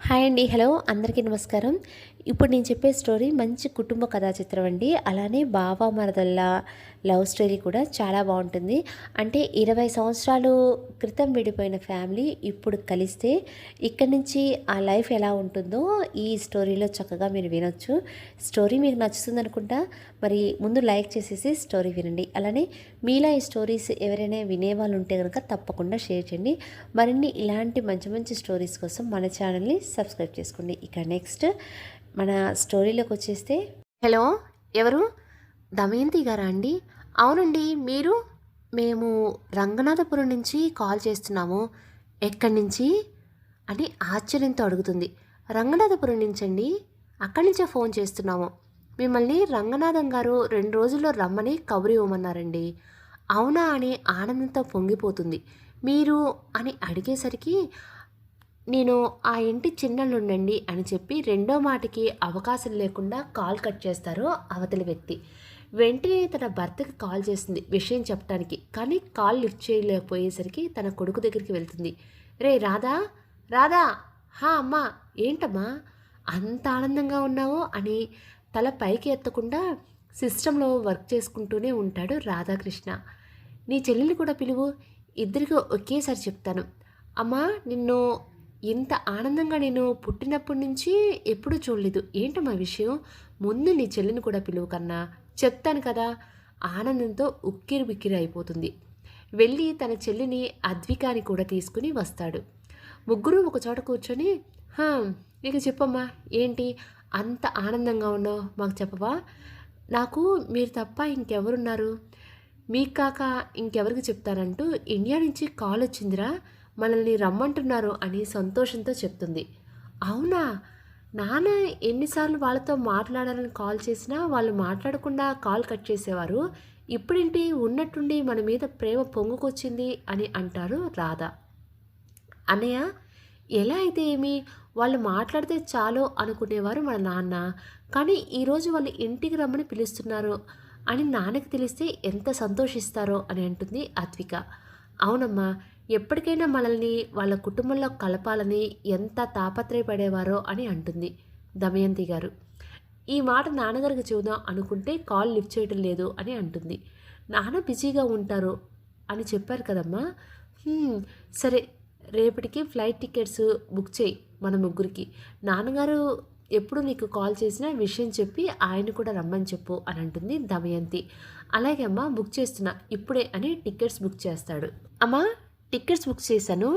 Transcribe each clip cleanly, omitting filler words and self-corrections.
Hi అండి. Hello అందరికీ నమస్కారం. ఇప్పుడు నేను చెప్పే స్టోరీ మంచి కుటుంబ కథా చిత్రం అండి. అలానే బావ మరదళ్ళ లవ్ స్టోరీ కూడా చాలా బాగుంటుంది. అంటే 20 సంవత్సరాలు క్రితం విడిపోయిన ఫ్యామిలీ ఇప్పుడు కలిస్తే ఇక్కడి నుంచి ఆ లైఫ్ ఎలా ఉంటుందో ఈ స్టోరీలో చక్కగా మీరు వినొచ్చు. స్టోరీ మీకు నచ్చుతుంది అనుకుంటా. మరి ముందు లైక్ చేసేసి స్టోరీ వినండి. అలానే మీలా ఈ స్టోరీస్ ఎవరైనా వినేవాళ్ళు ఉంటే కనుక తప్పకుండా షేర్ చేయండి. మరిన్ని ఇలాంటి మంచి మంచి స్టోరీస్ కోసం మన ఛానల్ని సబ్స్క్రైబ్ చేసుకోండి. ఇక నెక్స్ట్ మన స్టోరీలోకి వచ్చేస్తే, హలో, ఎవరు? దమయంతి గారా అండి? అవునండి, మీరు? మేము రంగనాథపురం నుంచి కాల్ చేస్తున్నాము. ఎక్కడి నుంచి అని ఆశ్చర్యంతో అడుగుతుంది. రంగనాథపురం నుంచండి, అక్కడి నుంచే ఫోన్ చేస్తున్నాము. మిమ్మల్ని రంగనాథం గారు 2 రోజుల్లో రమ్మని కబురు ఇవ్వమన్నారండి. అవునా అని ఆనందంతో పొంగిపోతుంది. మీరు అని అడిగేసరికి నేను ఆ ఇంటి చిన్నలుండండి అని చెప్పి రెండో మాటకి అవకాశం లేకుండా కాల్ కట్ చేస్తారు అవతలి వ్యక్తి. వెంటనే తన భర్తకి కాల్ చేస్తుంది విషయం చెప్పడానికి. కానీ కాల్ లిఫ్ట్ చేయలేకపోయేసరికి తన కొడుకు దగ్గరికి వెళ్తుంది. రే రాధా, రాధా, హా అమ్మా, ఏంటమ్మా అంత ఆనందంగా ఉన్నావో అని తల పైకి ఎత్తకుండా సిస్టంలో వర్క్ చేసుకుంటూనే ఉంటాడు రాధాకృష్ణ. నీ చెల్లెలు కూడా పిలువు, ఇద్దరికి ఒకేసారి చెప్తాను. అమ్మా, నిన్ను ఇంత ఆనందంగా నేను పుట్టినప్పటి నుంచి ఎప్పుడూ చూడలేదు. ఏంటమ్మా విషయం? ముందు నీ చెల్లిని కూడా పిలువు కన్నా, చెప్తాను కదా. ఆనందంతో ఉక్కిరి బిక్కిరి అయిపోతుంది. వెళ్ళి తన చెల్లిని అద్వికాని కూడా తీసుకుని వస్తాడు. ముగ్గురు ఒకచోట కూర్చొని, ఇక చెప్పమ్మా, ఏంటి అంత ఆనందంగా ఉన్నావు, మాకు చెప్పవా? నాకు మీరు తప్ప ఇంకెవరున్నారు? మీకు కాక ఇంకెవరికి చెప్తానంటూ ఇండియా నుంచి కాల్ వచ్చిందిరా, మనల్ని రమ్మంటున్నారు అని సంతోషంతో చెప్తుంది. అవునా? నాన్న ఎన్నిసార్లు వాళ్ళతో మాట్లాడాలని కాల్ చేసినా వాళ్ళు మాట్లాడకుండా కాల్ కట్ చేసేవారు. ఇప్పుడేంటి ఉన్నట్టుండి మన మీద ప్రేమ పొంగుకొచ్చింది అని అంటారు రాధ. అన్నయ్య, ఎలా అయితే ఏమి, వాళ్ళు మాట్లాడితే చాలు అనుకునేవారు మన నాన్న. కానీ ఈరోజు వాళ్ళు ఇంటికి రమ్మని పిలుస్తున్నారు అని నాన్నకి తెలిస్తే ఎంత సంతోషిస్తారో అని అంటుంది అద్విక. అవునమ్మా, ఎప్పటికైనా మనల్ని వాళ్ళ కుటుంబంలో కలపాలని ఎంత తాపత్రయపడేవారో అని అంటుంది దమయంతి గారు. ఈ మాట నాన్నగారికి చూద్దాం అనుకుంటే కాల్ లిఫ్ట్ చేయడం లేదు అని అంటుంది. నాన్న బిజీగా ఉంటారు అని చెప్పారు కదమ్మా. సరే, రేపటికి ఫ్లైట్ టికెట్స్ బుక్ చేయి మన ముగ్గురికి. నాన్నగారు ఎప్పుడు నీకు కాల్ చేసినా విషయం చెప్పి ఆయన కూడా రమ్మని చెప్పు అని అంటుంది దమయంతి. అలాగే అమ్మా, బుక్ చేస్తున్నా ఇప్పుడే అని టికెట్స్ బుక్ చేస్తాడు. అమ్మా, టికెట్స్ బుక్ చేశాను,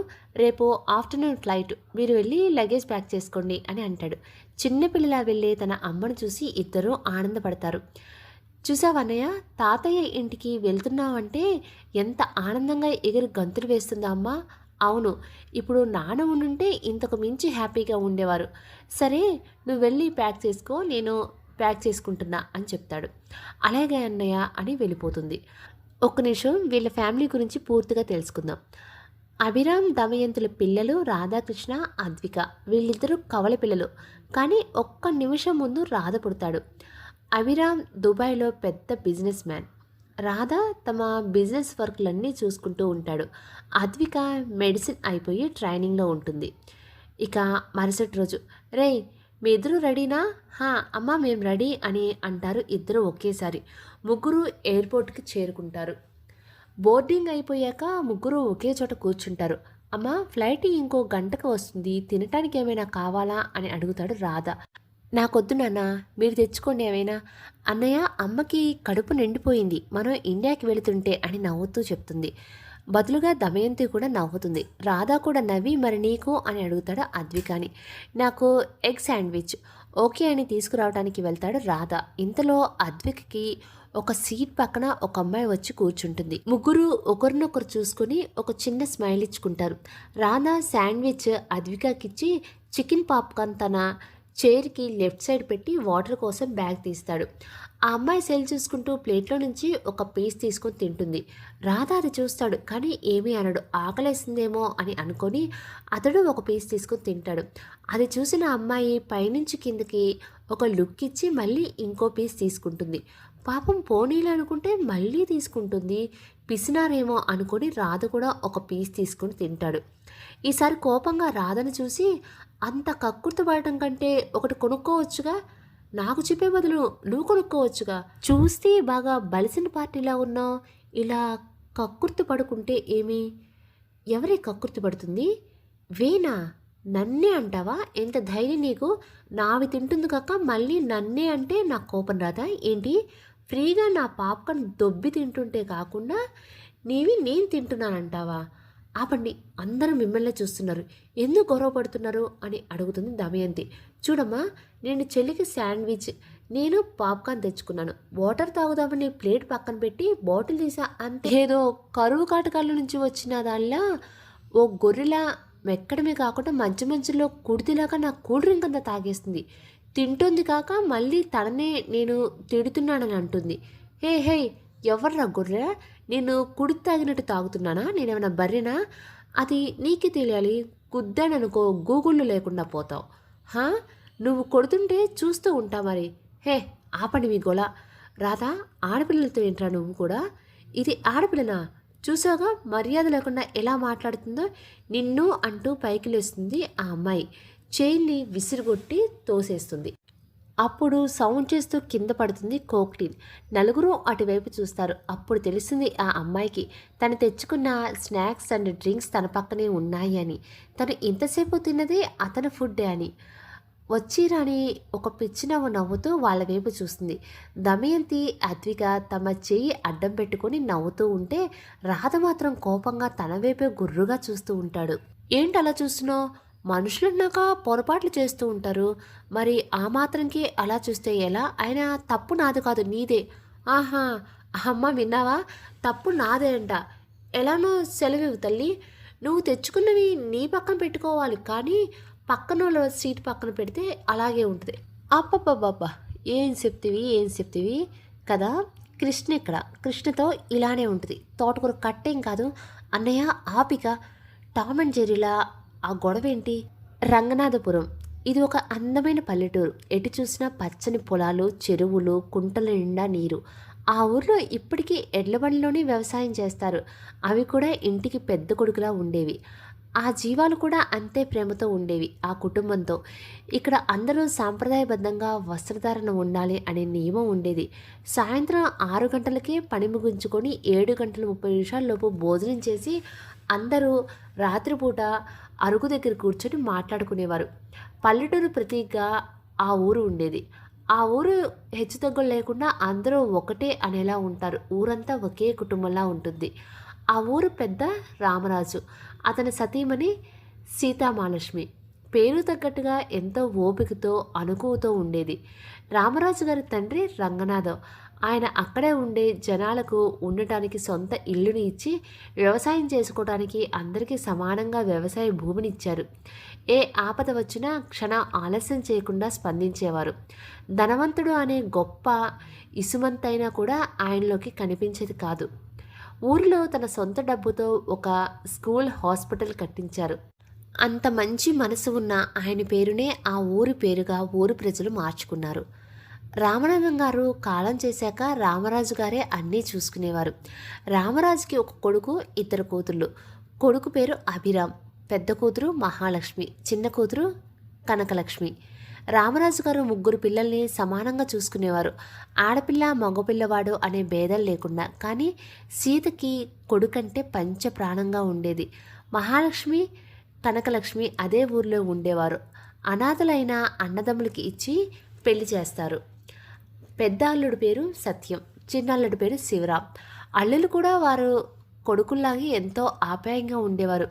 రేపు ఆఫ్టర్నూన్ ఫ్లైట్, మీరు వెళ్ళి లగేజ్ ప్యాక్ చేసుకోండి అని అంటాడు. చిన్నపిల్లలా వెళ్ళే తన అమ్మను చూసి ఇద్దరూ ఆనందపడతారు. చూసావన్నయ్య, తాతయ్య ఇంటికి వెళ్తున్నావంటే ఎంత ఆనందంగా ఎగిరి గంతులు వేస్తుందా అమ్మ? అవును, ఇప్పుడు నాన్న ఉండుంటే ఇంతకు మించి హ్యాపీగా ఉండేవారు. సరే, నువ్వు వెళ్ళి ప్యాక్ చేసుకో, నేను ప్యాక్ చేసుకుంటున్నా అని చెప్తాడు. అలాగే అన్నయ్య అని వెళ్ళిపోతుంది. ఒక్క నిమిషం వీళ్ళ ఫ్యామిలీ గురించి పూర్తిగా తెలుసుకుందాం. అభిరామ్ దమయంతుల పిల్లలు రాధాకృష్ణ, అద్విక. వీళ్ళిద్దరూ కవల పిల్లలు. కానీ ఒక్క నిమిషం ముందు రాధ పుడతాడు. అభిరామ్ దుబాయ్లో పెద్ద బిజినెస్ మ్యాన్. రాధ తమ బిజినెస్ వర్క్లన్నీ చూసుకుంటూ ఉంటాడు. అద్విక మెడిసిన్ అయిపోయి ట్రైనింగ్లో ఉంటుంది. ఇక మరుసటి రోజు, రేయ్ మీ ఇద్దరు రెడీనా? అమ్మ మేము రెడీ అని అంటారు ఇద్దరు ఒకేసారి. ముగ్గురు ఎయిర్పోర్ట్కి చేరుకుంటారు. బోర్డింగ్ అయిపోయాక ముగ్గురు ఒకే చోట కూర్చుంటారు. అమ్మ, ఫ్లైట్ ఇంకో గంటకు వస్తుంది, తినటానికి ఏమైనా కావాలా అని అడుగుతాడు రాధ. నాకొద్దు నాన్న, మీరు తెచ్చుకోండి ఏమైనా. అన్నయ్య, అమ్మకి కడుపు నిండిపోయింది, మనం ఇండియాకి వెళుతుంటే అని నవ్వుతూ చెప్తుంది. బదులుగా దమయంతి కూడా నవ్వుతుంది. రాధా కూడా నవ్వి, మరి నీకు అని అడుగుతాడు అద్వికాని. నాకు ఎగ్ శాండ్విచ్. ఓకే అని తీసుకురావడానికి వెళ్తాడు రాధ. ఇంతలో అద్వికకి ఒక సీట్ పక్కన ఒక అమ్మాయి వచ్చి కూర్చుంటుంది. ముగ్గురు ఒకరినొకరు చూసుకుని ఒక చిన్న స్మైల్ ఇచ్చుకుంటారు. రాధా శాండ్విచ్ అద్వికకిచ్చి చికెన్ పాప్కార్న్ తన చైర్కి లెఫ్ట్ సైడ్ పెట్టి వాటర్ కోసం బ్యాగ్ తీస్తాడు. ఆ అమ్మాయి సెల్ చూసుకుంటూ ప్లేట్లో నుంచి ఒక పీస్ తీసుకొని తింటుంది. రాధా అది చూస్తాడు, కానీ ఏమీ అనడు. ఆకలేసిందేమో అని అనుకొని అతడు ఒక పీస్ తీసుకొని తింటాడు. అది చూసిన అమ్మాయి పైనుంచి కిందకి ఒక లుక్ ఇచ్చి మళ్ళీ ఇంకో పీస్ తీసుకుంటుంది. పాపం పోనీలు అనుకుంటే మళ్ళీ తీసుకుంటుంది. పిసినారేమో అనుకొని రాధ కూడా ఒక పీస్ తీసుకుని తింటాడు. ఈసారి కోపంగా రాధను చూసి, అంత కక్కుర్తిపడటం కంటే ఒకటి కొనుక్కోవచ్చుగా, నాకు చెప్పే బదులు నువ్వు కొనుక్కోవచ్చుగా. చూస్తే బాగా బలిసిన పార్టీలా ఉన్నావు, ఇలా కక్కుర్తి పడుకుంటే ఏమి? ఎవరే కక్కుర్తి పడుతుంది? వేనా? నన్నే అంటావా? ఎంత ధైర్యం నీకు? నావి తింటుంది కాక మళ్ళీ నన్నే అంటే నాకు కోపం రాదా ఏంటి? ఫ్రీగా నా పాప్కార్న్ దొబ్బి తింటుంటే కాకుండా నీవి నేను తింటున్నానంటావా? ఆపండి, అందరూ మిమ్మల్నే చూస్తున్నారు, ఎందుకు గొడవ పడుతున్నారు అని అడుగుతుంది దమయంతి. చూడమ్మా, నేను చెల్లికి శాండ్విచ్, నేను పాప్కార్న్ తెచ్చుకున్నాను, వాటర్ తాగుదామని ప్లేట్ పక్కన పెట్టి బాటిల్ తీసా అంతే. ఏదో కరువు కాటకాల నుంచి వచ్చిన దానిలా ఓ గొర్రెలా మెక్కడమే కాకుండా మధ్య మధ్యలో కుడితిలాగా నా కూల్ డ్రింక్ అంతా తాగేస్తుంది. తింటుంది కాక మళ్ళీ తననే నేను తిడుతున్నానని అంటుంది. హే హే, ఎవర్రా గొర్రె? నేను కుడి తాగినట్టు తాగుతున్నానా? నేనేమైనా బర్రెనా? అది నీకే తెలియాలి. గుద్దాననుకో గూగుల్లో లేకుండా పోతావు. హా, నువ్వు కొడుతుంటే చూస్తూ ఉంటా మరి. హే, ఆపండి మీ గొల. రాధా, ఆడపిల్లలతో ఏంట్రా నువ్వు కూడా? ఇది ఆడపిల్లనా? చూసాగా మర్యాద లేకుండా ఎలా మాట్లాడుతుందో. నిన్ను అంటూ పైకి లేస్తుంది ఆ అమ్మాయి. చైన్ని విసిరుగొట్టి తోసేస్తుంది. అప్పుడు సౌండ్ చేస్తూ కింద పడుతుంది కోక్టీన్. నలుగురు అటువైపు చూస్తారు. అప్పుడు తెలిసింది ఆ అమ్మాయికి తను తెచ్చుకున్న స్నాక్స్ అండ్ డ్రింక్స్ తన పక్కనే ఉన్నాయి అని. తను ఇంతసేపు తిన్నదే అతని ఫుడ్డే అని. వచ్చి రాని ఒక పిచ్చి నవ్వు నవ్వుతూ వాళ్ళ వైపు చూస్తుంది. దమయంతి, అద్విక తమ చెయ్యి అడ్డం పెట్టుకొని నవ్వుతూ ఉంటే రాధ మాత్రం కోపంగా తన వైపే గుర్రుగా చూస్తూ ఉంటాడు. ఏంటి అలా చూస్తున్నావు? మనుషులన్నాక పొరపాట్లు చేస్తూ ఉంటారు, మరి ఆ మాత్రంకి అలా చూస్తే ఎలా? అయినా తప్పు నాది కాదు, నీదే. ఆహా, అమ్మ విన్నావా? తప్పు నాదే అంట. ఎలానో సెలవివు తల్లి. నువ్వు తెచ్చుకున్నవి నీ పక్కన పెట్టుకోవాలి, కానీ పక్కన సీట్ పక్కన పెడితే అలాగే ఉంటుంది. అప్పబ్బబ్బబ్బా, ఏం చెప్తివి కదా. కృష్ణ ఇక్కడ, కృష్ణతో ఇలానే ఉంటుంది. తోటకూర కట్టేం కాదు అన్నయ్య. ఆపిక టామ్ అండ్ జెర్రీలా ఆ గొడవ ఏంటి? రంగనాథపురం ఇది ఒక అందమైన పల్లెటూరు. ఎటు చూసినా పచ్చని పొలాలు, చెరువులు, కుంటల నిండా నీరు. ఆ ఊర్లో ఇప్పటికీ ఎడ్లబండిలోనే వ్యవసాయం చేస్తారు. అవి కూడా ఇంటికి పెద్ద కొడుకులా ఉండేవి. ఆ జీవాలు కూడా అంతే ప్రేమతో ఉండేవి ఆ కుటుంబంతో. ఇక్కడ అందరూ సాంప్రదాయబద్ధంగా వస్త్రధారణ ఉండాలి అనే నియమం ఉండేది. సాయంత్రం 6 గంటలకే పని ముగించుకొని 7:30 భోజనం చేసి అందరూ రాత్రిపూట అరుగు దగ్గర కూర్చొని మాట్లాడుకునేవారు. పల్లెటూరు ప్రతీకగా ఆ ఊరు ఉండేది. ఆ ఊరు హెచ్చుతగ్గులు లేకుండా అందరూ ఒకటే అనేలా ఉంటారు. ఊరంతా ఒకే కుటుంబంలా ఉంటుంది. ఆ ఊరు పెద్ద రామరాజు, అతని సతీమణి సీతామహాలక్ష్మి. పేరు తగ్గట్టుగా ఎంతో ఓపికతో అనుకువతో ఉండేది. రామరాజు గారి తండ్రి రంగనాథం. ఆయన అక్కడే ఉండే జనాలకు ఉండటానికి సొంత ఇల్లుని ఇచ్చి వ్యవసాయం చేసుకోవడానికి అందరికీ సమానంగా వ్యవసాయ భూమిని ఇచ్చారు. ఏ ఆపద వచ్చినా క్షణం ఆలస్యం చేయకుండా స్పందించేవారు. ధనవంతుడు అనే గొప్ప ఇసుమంతైనా కూడా ఆయనలోకి కనిపించేది కాదు. ఊరిలో తన సొంత డబ్బుతో ఒక స్కూల్, హాస్పిటల్ కట్టించారు. అంత మంచి మనసు ఉన్న ఆయన పేరునే ఆ ఊరి పేరుగా ఊరి ప్రజలు మార్చుకున్నారు. రామనాథం గారు కాలం చేశాక రామరాజు గారే అన్నీ చూసుకునేవారు. రామరాజుకి ఒక కొడుకు, 2 కూతుళ్ళు. కొడుకు పేరు అభిరామ్, పెద్ద కూతురు మహాలక్ష్మి, చిన్న కూతురు కనకలక్ష్మి. రామరాజు గారు 3 పిల్లల్ని సమానంగా చూసుకునేవారు. ఆడపిల్ల మగపిల్లవాడు అనే భేదం లేకుండా. కానీ సీతకి కొడుకంటే పంచ ప్రాణంగా ఉండేది. మహాలక్ష్మి, కనకలక్ష్మి అదే ఊర్లో ఉండేవారు. అనాథలైన అన్నదమ్ములకి ఇచ్చి పెళ్లి చేస్తారు. పెద్ద అల్లుడి పేరు సత్యం, చిన్న అల్లుడి పేరు శివరాం. అల్లులు కూడా వారు కొడుకుల్లాగే ఎంతో ఆప్యాయంగా ఉండేవారు.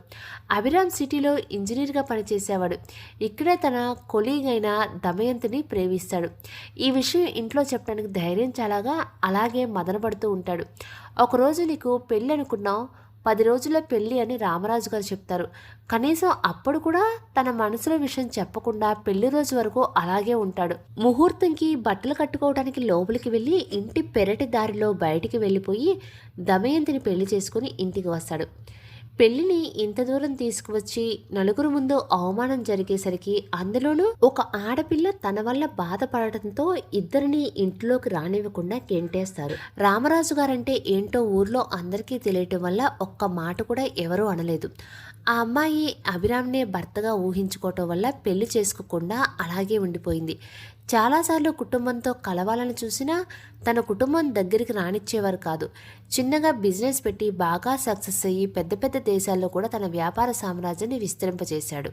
అభిరామ్ సిటీలో ఇంజనీర్గా పనిచేసేవాడు. ఇక్కడే తన కొలీగ్ అయిన దమయంతిని ప్రేమిస్తాడు. ఈ విషయం ఇంట్లో చెప్పడానికి ధైర్యం చాలాగా అలాగే మదనపడుతూ ఉంటాడు. ఒకరోజు నీకు పెళ్ళి అనుకున్నావు, 10 రోజుల్లో పెళ్ళి అని రామరాజు గారు చెప్తారు. కనీసం అప్పుడు కూడా తన మనసులో విషయం చెప్పకుండా పెళ్లి రోజు వరకు అలాగే ఉంటాడు. ముహూర్తంకి బట్టలు కట్టుకోవడానికి లోపలికి వెళ్ళి ఇంటి పెరటి దారిలో బయటికి వెళ్ళిపోయి దమయంతిని పెళ్లి చేసుకుని ఇంటికి వస్తాడు. పెళ్లిని ఇంత దూరం తీసుకువచ్చి నలుగురు ముందు అవమానం జరిగేసరికి, అందులోనూ ఒక ఆడపిల్ల తన వల్ల బాధపడటంతో ఇద్దరిని ఇంట్లోకి రానివ్వకుండా గెంటేస్తారు. రామరాజు గారంటే ఏంటో ఊర్లో అందరికీ తెలియటం వల్ల ఒక్క మాట కూడా ఎవరూ అనలేదు. ఆ అమ్మాయి అభిరామ్‌నే భర్తగా ఊహించుకోవటం వల్ల పెళ్లి చేసుకోకుండా అలాగే ఉండిపోయింది. చాలాసార్లు కుటుంబంతో కలవాలని చూసినా తన కుటుంబం దగ్గరికి రానిచ్చేవారు కాదు. చిన్నగా బిజినెస్ పెట్టి బాగా సక్సెస్ అయ్యి పెద్ద పెద్ద దేశాల్లో కూడా తన వ్యాపార సామ్రాజ్యాన్ని విస్తరింపజేశాడు.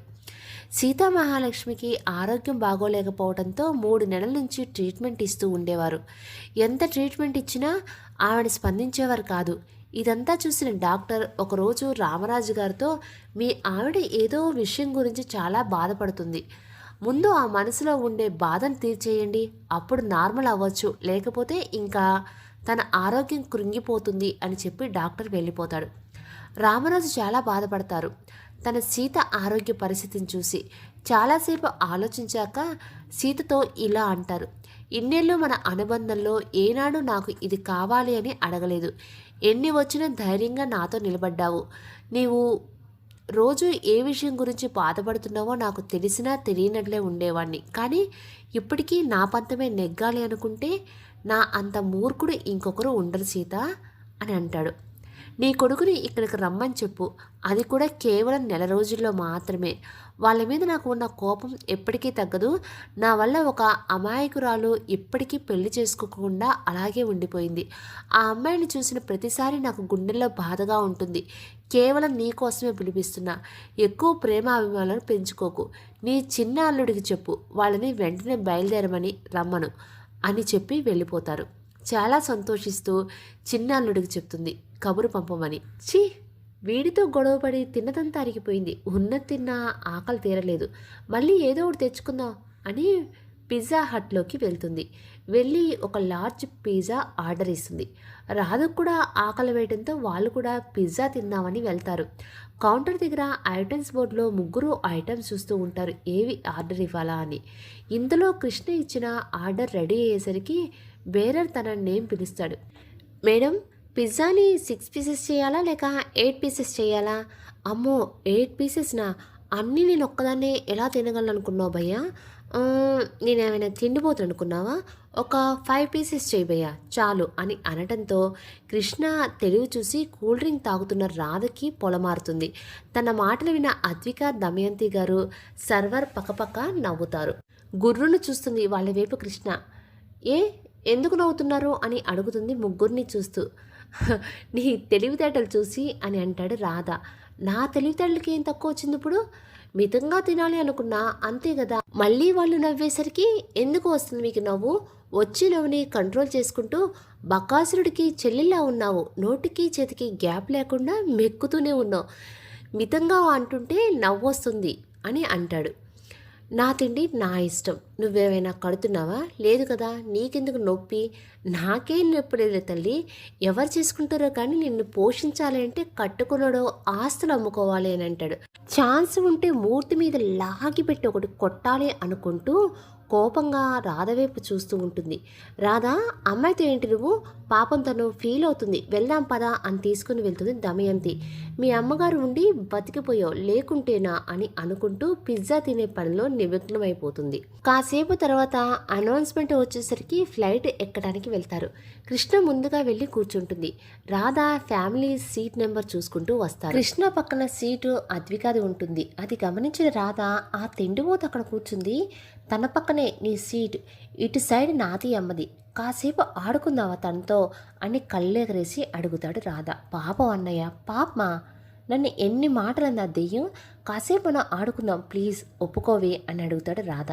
సీతామహాలక్ష్మికి ఆరోగ్యం బాగోలేకపోవడంతో 3 నెలల నుంచి ట్రీట్మెంట్ ఇస్తూ ఉండేవారు. ఎంత ట్రీట్మెంట్ ఇచ్చినా ఆవిడ స్పందించేవారు కాదు. ఇదంతా చూసిన డాక్టర్ ఒకరోజు రామరాజు గారితో, మీ ఆవిడ ఏదో విషయం గురించి చాలా బాధపడుతుంది, ముందు ఆ మనసులో ఉండే బాధను తీర్చేయండి, అప్పుడు నార్మల్ అవ్వచ్చు, లేకపోతే ఇంకా తన ఆరోగ్యం కృంగిపోతుంది అని చెప్పి డాక్టర్ వెళ్ళిపోతాడు. రామరాజు చాలా బాధపడతారు తన సీత ఆరోగ్య పరిస్థితిని చూసి. చాలాసేపు ఆలోచించాక సీతతో ఇలా అంటారు, ఇన్నేళ్ళు మన అనుబంధంలో ఏనాడు నాకు ఇది కావాలి అని అడగలేదు. ఎన్ని వచ్చినా ధైర్యంగా నాతో నిలబడ్డావు. నీవు రోజు ఏ విషయం గురించి బాధపడుతున్నావో నాకు తెలిసినా తెలియనట్లే ఉండేవాణ్ణి. కానీ ఇప్పటికీ నా పంతమే నెగ్గాలి అనుకుంటే నా అంత మూర్ఖుడు ఇంకొకరు ఉండరు సీత అని అంటాడు. నీ కొడుకుని ఇక్కడికి రమ్మని చెప్పు, అది కూడా కేవలం 4 రోజుల్లో మాత్రమే. వాళ్ళ మీద నాకు ఉన్న కోపం ఎప్పటికీ తగ్గదు. నా వల్ల ఒక అమాయకురాలు ఇప్పటికీ పెళ్లి చేసుకోకుండా అలాగే ఉండిపోయింది. ఆ అమ్మాయిని చూసిన ప్రతిసారి నాకు గుండెల్లో బాధగా ఉంటుంది. కేవలం నీ కోసమే పిలిపిస్తున్నా. ఎక్కువ ప్రేమ అభిమానాలను పెంచుకోకు. నీ చిన్న అల్లుడికి చెప్పు, వాళ్ళని వెంటనే బయలుదేరమని రమ్మను అని చెప్పి వెళ్ళిపోతారు. చాలా సంతోషిస్తూ చిన్న అల్లుడికి చెప్తుంది కబురు పంపమని. ఛీ, వీడితో గొడవపడి తిన్నదంతా అరిగిపోయింది, తిన్న ఆకలి తీరలేదు, మళ్ళీ ఏదో ఒకటి తెచ్చుకుందాం అని పిజ్జా హట్లోకి వెళ్తుంది. వెళ్ళి ఒక లార్జ్ పిజ్జా ఆర్డర్ ఇస్తుంది. రాధకు కూడా ఆకలి వేయడంతో వాళ్ళు కూడా పిజ్జా తిందామని వెళ్తారు. కౌంటర్ దగ్గర ఐటమ్స్ బోర్డులో 3 ఐటమ్స్ చూస్తూ ఉంటారు, ఏవి ఆర్డర్ ఇవ్వాలా అని. ఇందులో కృష్ణ ఇచ్చిన ఆర్డర్ రెడీ అయ్యేసరికి బేరర్ తన నేమ్ పిలుస్తాడు. మేడం, పిజ్జాని 6 పీసెస్ చేయాలా లేక 8 పీసెస్ చేయాలా? అమ్మో, 8 పీసెస్నా? అన్నీ నేను ఒక్కదాన్నే ఎలా తినగలను అనుకున్నావు భయ్యా? నేనేమైనా తిండిపోతాను అనుకున్నావా? ఒక 5 పీసెస్ చేయి భయ్యా చాలు అని అనటంతో కృష్ణ తెలివి చూసి కూల్ డ్రింక్ తాగుతున్న రాధకి పొలమారుతుంది. తన మాటలు విన్న అద్విక, దమయంతి గారు సర్వర్ పక్కపక్క నవ్వుతారు. గుర్రును చూస్తుంది వాళ్ళ వైపు కృష్ణ. ఎందుకు నవ్వుతున్నారు అని అడుగుతుంది ముగ్గురిని చూస్తూ. నీ తెలివితేటలు చూసి అని అంటాడు రాధ. నా తెలివితేటలకి ఏం తక్కువ వచ్చింది? ఇప్పుడు మితంగా తినాలి అనుకున్నా, అంతే కదా. మళ్ళీ వాళ్ళు నవ్వేసరికి ఎందుకు వస్తుంది మీకు నవ్వు? వచ్చి నవ్వుని కంట్రోల్ చేసుకుంటూ బకాసురుడికి చెల్లిలా ఉన్నావు. నోటికి చేతికి గ్యాప్ లేకుండా మెక్కుతూనే ఉన్నావు. మితంగా అంటుంటే నవ్వు వస్తుంది అని అంటాడు. నా తిండి నా ఇష్టం, నువ్వేమైనా కడుతున్నావా? లేదు కదా, నీకెందుకు నొప్పి? నాకేం నొప్పి లేదు తల్లి. ఎవరు చేసుకుంటారో కానీ నిన్ను పోషించాలి అంటే కట్టుకున్నాడో ఆస్తులు అమ్ముకోవాలి అని అంటాడు. ఛాన్స్ ఉంటే మూర్తి మీద లాగిపెట్టి ఒకటి కొట్టాలి అనుకుంటూ కోపంగా రాధ వైపు చూస్తూ ఉంటుంది. రాధ, అమ్మాయితో ఏంటి నువ్వు? పాపం తను ఫీల్ అవుతుంది, వెళ్దాం పదా అని తీసుకుని వెళ్తుంది దమయంతి. మీ అమ్మగారు ఉండి బతికిపోయావు, లేకుంటేనా అని అనుకుంటూ పిజ్జా తినే పనిలో నిమగ్నమైపోతుంది. కాసేపు తర్వాత అనౌన్స్మెంట్ వచ్చేసరికి ఫ్లైట్ ఎక్కడానికి వెళ్తారు. కృష్ణ ముందుగా వెళ్ళి కూర్చుంటుంది. రాధ ఫ్యామిలీ సీట్ నెంబర్ చూసుకుంటూ వస్తారు. కృష్ణ పక్కన సీటు అద్వికాది ఉంటుంది. అది గమనించిన రాధ, ఆ తిండిపోతు అక్కడ కూర్చుంది, తన పక్కనే నీ సీట్, ఇటు సైడ్ నాది అమ్మది, కాసేపు ఆడుకుందావా తనతో అని కళ్ళెగరేసి అడుగుతాడు రాధ. పాపం అన్నయ్య, పాపమా, నన్ను ఎన్ని మాటలందా దెయ్యం, కాసేపు మనం ఆడుకుందాం ప్లీజ్, ఒప్పుకోవే అని అడుగుతాడు రాధ.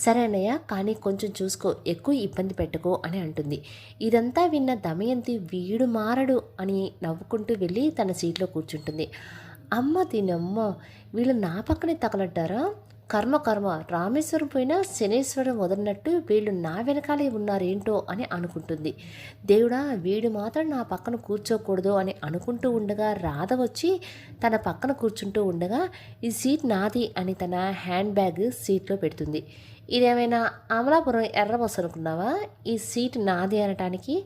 సరే అన్నయ్య, కానీ కొంచెం చూసుకో, ఎక్కువ ఇబ్బంది పెట్టుకో అని అంటుంది. ఇదంతా విన్న దమయంతి వీడు మారడు అని నవ్వుకుంటూ వెళ్ళి తన సీట్లో కూర్చుంటుంది. అమ్మ తినమ్మ, వీళ్ళు నా పక్కనే తగలడ్డారా? కర్మ కర్మ, రామేశ్వరం పోయినా శనేశ్వరం వదలనట్టు వీళ్ళు నా వెనకాలే ఉన్నారేంటో అని అనుకుంటుంది. దేవుడా, వీడు మాత్రం నా పక్కన కూర్చోకూడదు అని అనుకుంటూ ఉండగా రాధ వచ్చి తన పక్కన కూర్చుంటూ ఉండగా, ఈ సీట్ నాది అని తన హ్యాండ్ బ్యాగ్ సీట్లో పెడుతుంది. ఇదేమైనా అమలాపురం ఎర్ర బస్సు అనుకున్నావా? ఈ సీట్ నాది అనటానికి?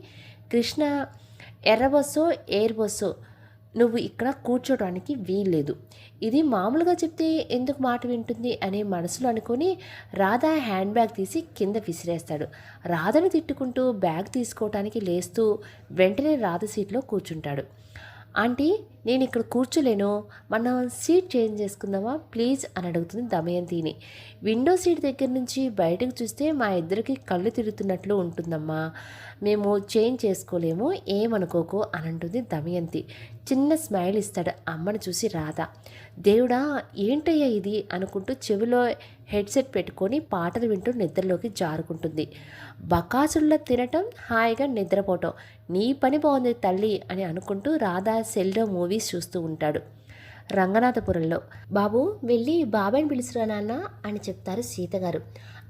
కృష్ణ, ఎర్ర బస్సో ఎయిర్ బస్సో నువ్వు ఇక్కడ కూర్చోడానికి వీల్లేదు. ఇది మామూలుగా చెప్తే ఎందుకు మాట వింటుంది అనే మనసులో అనుకొని రాధ హ్యాండ్ బ్యాగ్ తీసి కింద విసిరేస్తాడు. రాధను తిట్టుకుంటూ బ్యాగ్ తీసుకోవటానికి లేస్తూ వెంటనే రాధ సీట్లో కూర్చుంటాడు. ఆంటీ నేను ఇక్కడ కూర్చోలేను, మనం సీట్ చేంజ్ చేసుకుందామా ప్లీజ్ అని అడుగుతుంది దమయంతిని. విండో సీట్ దగ్గర నుంచి బయటకు చూస్తే మా ఇద్దరికి కళ్ళు తిరుగుతున్నట్లు ఉంటుందమ్మా, మేము చేంజ్ చేసుకోలేము, ఏమనుకోకు అని అంటుంది దమయంతి. చిన్న స్మైల్ ఇస్తాడు అమ్మని చూసి రాధ. దేవుడా ఏంటయ్యా ఇది అనుకుంటూ చెవిలో హెడ్సెట్ పెట్టుకొని పాటలు వింటూ నిద్రలోకి జారుకుంటుంది. బకాసుల్లో తినటం, హాయిగా నిద్రపోవటం, నీ పని బాగుంది తల్లి అని అనుకుంటూ రాధా సెల్లో మూవీస్ చూస్తూ ఉంటాడు. రంగనాథపురంలో బాబు వెళ్ళి బాబాయ్ని పిలుచురా నాన్న అని చెప్తారు సీతగారు.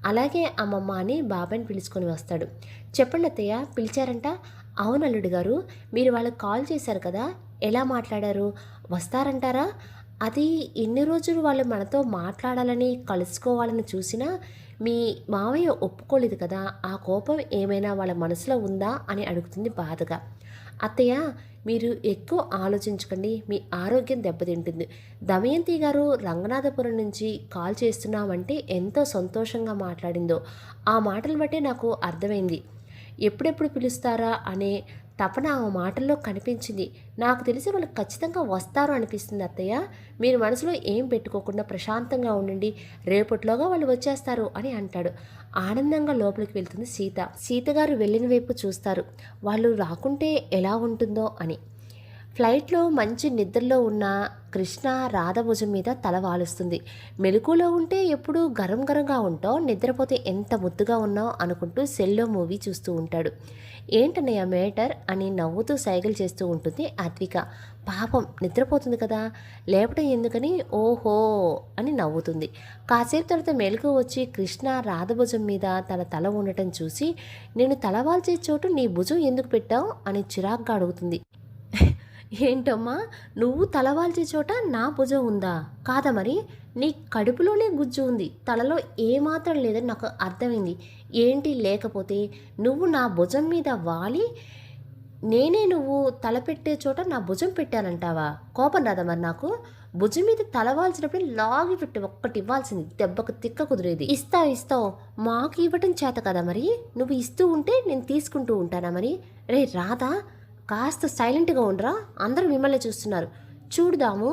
అలాగే అమ్మమ్మ అని బాబాయ్ని పిలుచుకొని వస్తాడు. చెప్పండి అత్తయ్య పిలిచారంట. అవును అల్లుడు గారు, మీరు వాళ్ళకి కాల్ చేశారు కదా, ఎలా మాట్లాడారు, వస్తారంటారా? అది ఎన్ని రోజులు వాళ్ళు మనతో మాట్లాడాలని కలుసుకోవాలని చూసినా మీ మావయ్య ఒప్పుకోలేదు కదా, ఆ కోపం ఏమైనా వాళ్ళ మనసులో ఉందా అని అడుగుతుంది బాధగా. అత్తయ్య మీరు ఎక్కువ ఆలోచించకండి, మీ ఆరోగ్యం దెబ్బతింటుంది. దమయంతి గారు రంగనాథపురం నుంచి కాల్ చేస్తున్నామంటే ఎంతో సంతోషంగా మాట్లాడిందో ఆ మాటలు బట్టే నాకు అర్థమైంది. ఎప్పుడెప్పుడు పిలుస్తారా అనే తపన ఆ మాటల్లో కనిపించింది. నాకు తెలిసి వాళ్ళు ఖచ్చితంగా వస్తారు అనిపిస్తుంది అత్తయ్య. మీరు మనసులో ఏం పెట్టుకోకుండా ప్రశాంతంగా ఉండండి, రేపట్లోగా వాళ్ళు వచ్చేస్తారు అని అంటాడు. ఆనందంగా లోపలికి వెళ్తుంది సీత. సీతగారు వెళ్ళిన వైపు చూస్తారు, వాళ్ళు రాకుంటే ఎలా ఉంటుందో అని. ఫ్లైట్లో మంచి నిద్రలో ఉన్న కృష్ణ రాధ భుజం మీద తల వాలుస్తుంది. మెలకులో ఉంటే ఎప్పుడు గరం గరంగా ఉంటావు, నిద్రపోతే ఎంత ముద్దుగా ఉన్నావు అనుకుంటూ సెల్లో మూవీ చూస్తూ ఉంటాడు. ఏంటన్నయ్య మేటర్ అని నవ్వుతూ సైకిల్ చేస్తూ ఉంటుంది అద్విక. పాపం నిద్రపోతుంది కదా, లేపటం ఎందుకని ఓహో అని నవ్వుతుంది. కాసేపు తర్వాత మెలకు వచ్చి కృష్ణ రాధ భుజం మీద తన తల ఉండటం చూసి, నేను తలవాల్చే చోటు నీ భుజం ఎందుకు పెట్టావు అని చిరాగ్గా అడుగుతుంది. ఏంటమ్మా నువ్వు తలవాల్చే చోట నా భుజం ఉందా? కాదా మరి, నీ కడుపులోనే గుజ్జు ఉంది, తలలో ఏమాత్రం లేదని నాకు అర్థమైంది. ఏంటి లేకపోతే నువ్వు నా భుజం మీద వాలి నేనే నువ్వు తలపెట్టే చోట నా భుజం పెట్టానంటావా? కోపం రాదా మరి నాకు? భుజం మీద తలవాల్సినప్పుడు లాగి పెట్టి ఒక్కటి ఇవ్వాల్సింది, దెబ్బకు తిక్క కుదిరేది. ఇస్తావు మాకు ఇవ్వటం చేత కదా మరి, నువ్వు ఇస్తూ ఉంటే నేను తీసుకుంటూ ఉంటానా మరి? రే రాధా కాస్త సైలెంట్గా ఉండరా, అందరూ మిమ్మల్ని చూస్తున్నారు. చూడుదాము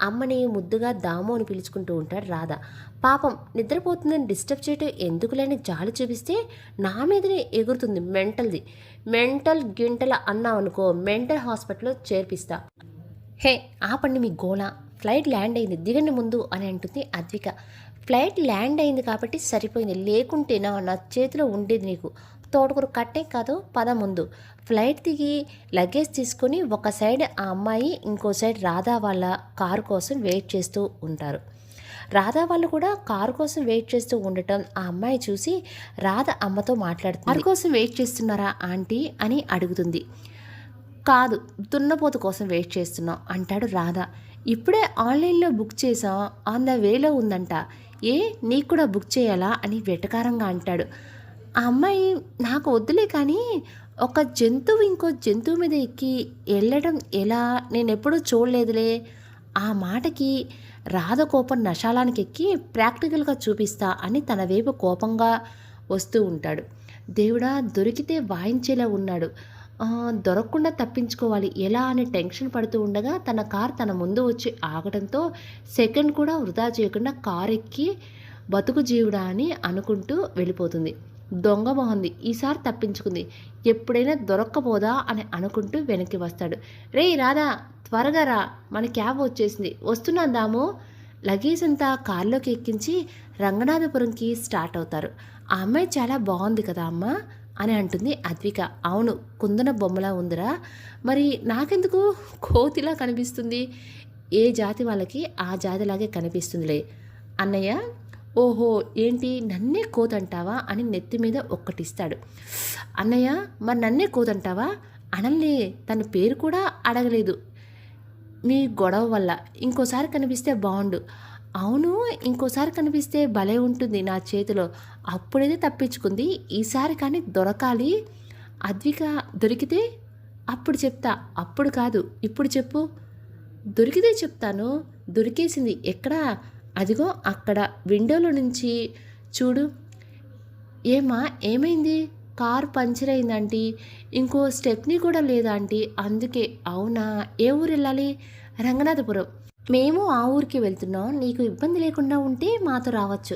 అమ్మని ముద్దుగా దాము అని పిలుచుకుంటూ ఉంటాడు రాధ. పాపం నిద్రపోతుందని డిస్టర్బ్ చేయటం ఎందుకులేని జాలి చూపిస్తే నా మీదనే ఎగురుతుంది మెంటల్ది. మెంటల్ గింటల అన్నావనుకో మెంటల్ హాస్పిటల్లో చేర్పిస్తా. హే ఆపండి మీ గోళ, ఫ్లైట్ ల్యాండ్ అయింది దిగండి ముందు అని అంటుంది అద్విక. ఫ్లైట్ ల్యాండ్ అయింది కాబట్టి సరిపోయింది, లేకుంటేనా నా చేతిలో ఉండేది నీకు. తోటకూర కట్టే కాదు, పద ముందు. ఫ్లైట్ దిగి లగేజ్ తీసుకొని ఒక సైడ్ ఆ అమ్మాయి, ఇంకో సైడ్ రాధా వాళ్ళ కారు కోసం వెయిట్ చేస్తూ ఉంటారు. రాధా వాళ్ళు కూడా కారు కోసం వెయిట్ చేస్తూ ఉండటం ఆ అమ్మాయి చూసి రాధ అమ్మతో మాట్లాడుతుంది. కారు కోసం వెయిట్ చేస్తున్నారా ఆంటీ అని అడుగుతుంది. కాదు దున్నపోతు కోసం వెయిట్ చేస్తున్నాం అంటాడు రాధ. ఇప్పుడే ఆన్లైన్లో బుక్ చేసాం, ఆన్ ద వేలో ఉందంట, ఏ నీకు కూడా బుక్ చేయాలా అని వెటకారంగా అంటాడు. ఆ అమ్మాయి నాకు వద్దులే కానీ ఒక జంతువు ఇంకో జంతువు మీద ఎక్కి వెళ్ళడం ఎలా, నేను ఎప్పుడూ చూడలేదులే. ఆ మాటకి రాధ కోపం నశాలానికి ఎక్కి ప్రాక్టికల్గా చూపిస్తా అని తన వైపు కోపంగా వస్తూ ఉంటాడు. దేవుడా దొరికితే వాయించేలా ఉన్నాడు, దొరకకుండా తప్పించుకోవాలి ఎలా అని టెన్షన్ పడుతూ ఉండగా తన కార్ తన ముందు వచ్చి ఆగడంతో సెకండ్ కూడా వృధా చేయకుండా కారు ఎక్కి బతుకు జీవుడా అని అనుకుంటూ వెళ్ళిపోతుంది. దొంగ మొహంది, ఈసారి తప్పించుకుంది, ఎప్పుడైనా దొరక్కపోదా అని అనుకుంటూ వెనక్కి వస్తాడు. రే రాధా త్వరగా రా, మన క్యాబ్ వచ్చేసింది, వస్తున్నాను దాము. లగేజ్ అంతా కారులోకి ఎక్కించి రంగనాథపురంకి స్టార్ట్ అవుతారు. ఆ అమ్మాయి చాలా బాగుంది కదా అమ్మ అని అంటుంది అద్విక. అవును కుందన బొమ్మలా ఉందిరా, మరి నాకెందుకు కోతిలా కనిపిస్తుంది? ఏ జాతి వాళ్ళకి ఆ జాతిలాగే కనిపిస్తుందిలే అన్నయ్య. ఓహో ఏంటి నన్నే కోతంటావా అని నెత్తి మీద ఒక్కటిస్తాడు. అన్నయ్య మరి నన్నే కోతంటావా? అనలే, తన పేరు కూడా అడగలేదు మీ గొడవ వల్ల. ఇంకోసారి కనిపిస్తే బాగుండు. అవును ఇంకోసారి కనిపిస్తే భలే ఉంటుంది నా చేతిలో, అప్పుడైతే తప్పించుకుంది, ఈసారి కానీ దొరకాలి. అద్విక దొరికితే అప్పుడు చెప్తా, అప్పుడు కాదు ఇప్పుడు చెప్పు. దొరికితే చెప్తాను. దొరికేసింది ఎక్కడా? అదిగో అక్కడ విండోలో నుంచి చూడు. ఏమా ఏమైంది? కార్ పంచర్ అయింది ఆంటీ, ఇంకో స్టెప్నీ కూడా లేదా ఆంటీ, అందుకే. అవునా, ఏ ఊరు వెళ్ళాలి? రంగనాథపురం. మేము ఆ ఊరికి వెళ్తున్నాం, నీకు ఇబ్బంది లేకుండా ఉంటే మాతో రావచ్చు.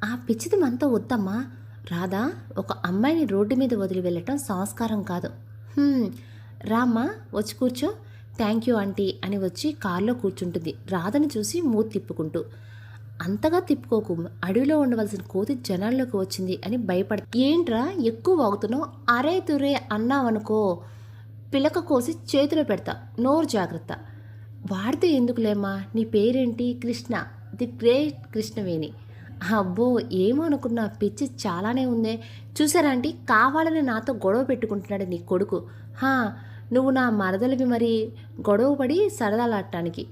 ఆ పిచ్చిది మనతో వద్దమ్మా. రాధా, ఒక అమ్మాయిని రోడ్డు మీద వదిలి వెళ్ళటం సంస్కారం కాదు. "హ్మ్, రామ్మా, వచ్చి కూర్చో. థ్యాంక్ యూ ఆంటీ" అని వచ్చి కారులో కూర్చుంటుంది, రాధని చూసి మూతి తిప్పుకుంటూ. అంతగా తిప్పుకోకు, అడవిలో ఉండవలసిన కోతి జనాల్లోకి వచ్చింది అని ఏంట్రా ఎక్కువ వాగుతున్నావు? అరే తురే అన్నావనుకో పిలక కోసి చేతిలో పెడతా, నోరు జాగ్రత్త. వాడితే ఎందుకులేమ్మా, నీ పేరేంటి? Krishna, the great Krishnaveni. అబ్బో, ఏమో అనుకున్నా, పిచ్చి చాలానే ఉందే. చూసారా ఆంటీ, కావాలని నాతో గొడవ పెట్టుకుంటున్నాడు నీ కొడుకు. హా, నువ్వు నా మరదలివి మరి, గొడవ పడి సరదాలాడటానికి.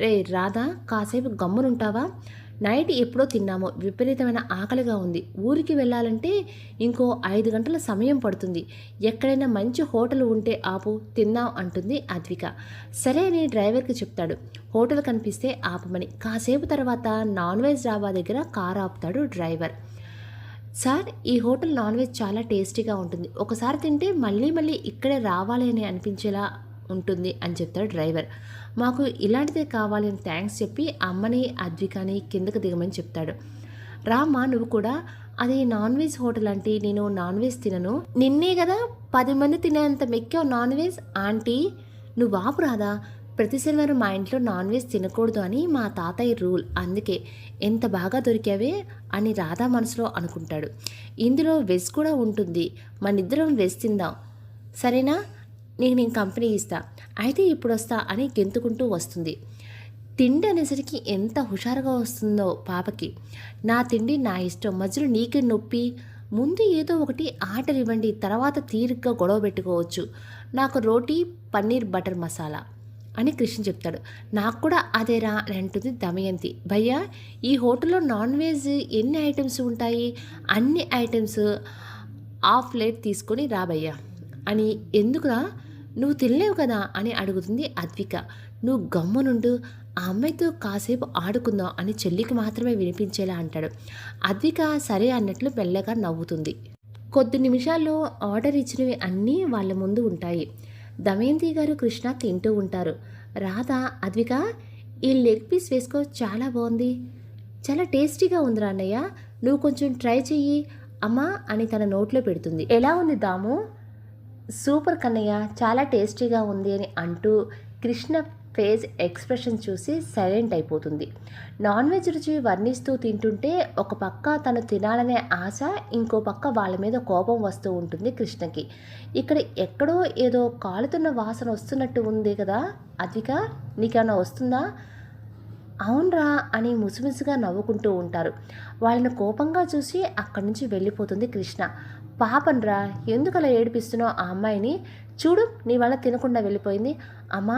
రే రాధా, కాసేపు గమ్మునుంటావా? నైట్ ఎప్పుడో తిన్నాము, విపరీతమైన ఆకలిగా ఉంది. ఊరికి వెళ్ళాలంటే ఇంకో 5 గంటల సమయం పడుతుంది. ఎక్కడైనా మంచి హోటల్ ఉంటే ఆపు, తిందాం అంటుంది అద్విక. సరే అని డ్రైవర్కి చెప్తాడు, హోటల్ కనిపిస్తే ఆపమని. కాసేపు తర్వాత నాన్ వెజ్ డాబా దగ్గర కారు ఆపుతాడు డ్రైవర్. సార్, ఈ హోటల్ నాన్ వెజ్ చాలా టేస్టీగా ఉంటుంది, ఒకసారి తింటే మళ్ళీ మళ్ళీ ఇక్కడే రావాలి అని అనిపించేలా ఉంటుంది అని చెప్తాడు డ్రైవర్. మాకు ఇలాంటిదే కావాలి అని థ్యాంక్స్ చెప్పి అమ్మని అద్వికని కిందకు దిగమని చెప్తాడు. రామ్మా, నువ్వు కూడా. అది నాన్ వెజ్ హోటల్ అంటే నేను నాన్ వెజ్ తినను. నిన్నే కదా 10 మంది తినేంత మెక్కావు నాన్ వెజ్. ఆంటీ, నువ్వు ఆపు రాదా, ప్రతి శనివారం మా ఇంట్లో నాన్ వెజ్ తినకూడదు అని మా తాతయ్య రూల్, అందుకే. ఎంత బాగా దొరికావే అని రాధా మనసులో అనుకుంటాడు. ఇందులో వెజ్ కూడా ఉంటుంది, మనిద్దరం వెజ్ తిందాం, సరేనా? నేను కంపెనీ ఇస్తా, అయితే ఇప్పుడు వస్తా అని గెంతుకుంటూ వస్తుంది. తిండి అనేసరికి ఎంత హుషారుగా వస్తుందో పాపకి. నా తిండి నా ఇష్టం, మధ్యలో నీకే నొప్పి. ముందు ఏదో ఒకటి ఆర్డర్ ఇవ్వండి, తర్వాత తీరిగ్గా గొడవ పెట్టుకోవచ్చు. నాకు రోటీ పన్నీర్ బటర్ మసాలా అని కృష్ణ చెప్తాడు. నాకు కూడా అదేరా అని అంటుంది దమయంతి. భయ్యా, ఈ హోటల్లో నాన్ వెజ్ ఎన్ని ఐటమ్స్ ఉంటాయి? అన్ని ఐటమ్స్ హాఫ్ ప్లేట్ తీసుకొని రా భయ్యా అని. ఎందుకురా, నువ్వు తినలేవు కదా అని అడుగుతుంది అద్విక. నువ్వు గమ్మునుండు, ఆ అమ్మాయితో కాసేపు ఆడుకుందాం అని చెల్లికి మాత్రమే వినిపించేలా అంటాడు. అద్విక సరే అన్నట్లు మెల్లగా నవ్వుతుంది. కొద్ది నిమిషాల్లో ఆర్డర్ ఇచ్చినవి అన్నీ వాళ్ళ ముందు ఉంటాయి. దమయంతి గారు కృష్ణ తింటూ ఉంటారు. రాధ, అద్విక, ఈ లెగ్ పీస్ వేసుకో, చాలా బాగుంది, చాలా టేస్టీగా ఉందిరా అన్నయ్య, నువ్వు కొంచెం ట్రై చెయ్యి అమ్మా అని తన నోట్లో పెడుతుంది. ఎలా ఉంది దాము? సూపర్ కన్నయ్య, చాలా టేస్టీగా ఉంది అని అంటూ కృష్ణ ఫేస్ ఎక్స్ప్రెషన్ చూసి సైలెంట్ అయిపోతుంది. నాన్ వెజ్ రుచి వర్ణిస్తూ తింటుంటే ఒక పక్క తను తినాలనే ఆశ, ఇంకో పక్క వాళ్ళ మీద కోపం వస్తూ ఉంటుంది కృష్ణకి. ఇక్కడ ఎక్కడో ఏదో కాలుతున్న వాసన వస్తున్నట్టు ఉంది కదా అద్విక, నీకేమైనా వస్తుందా? అవునరా అని ముసిముసిగా నవ్వుకుంటూ ఉంటారు. వాళ్ళని కోపంగా చూసి అక్కడి నుంచి వెళ్ళిపోతుంది కృష్ణ. పాపన్రా, ఎందుకు అలా ఏడిపిస్తున్నావు ఆ అమ్మాయిని? చూడు, నీ వల్ల తినకుండా వెళ్ళిపోయింది. అమ్మా,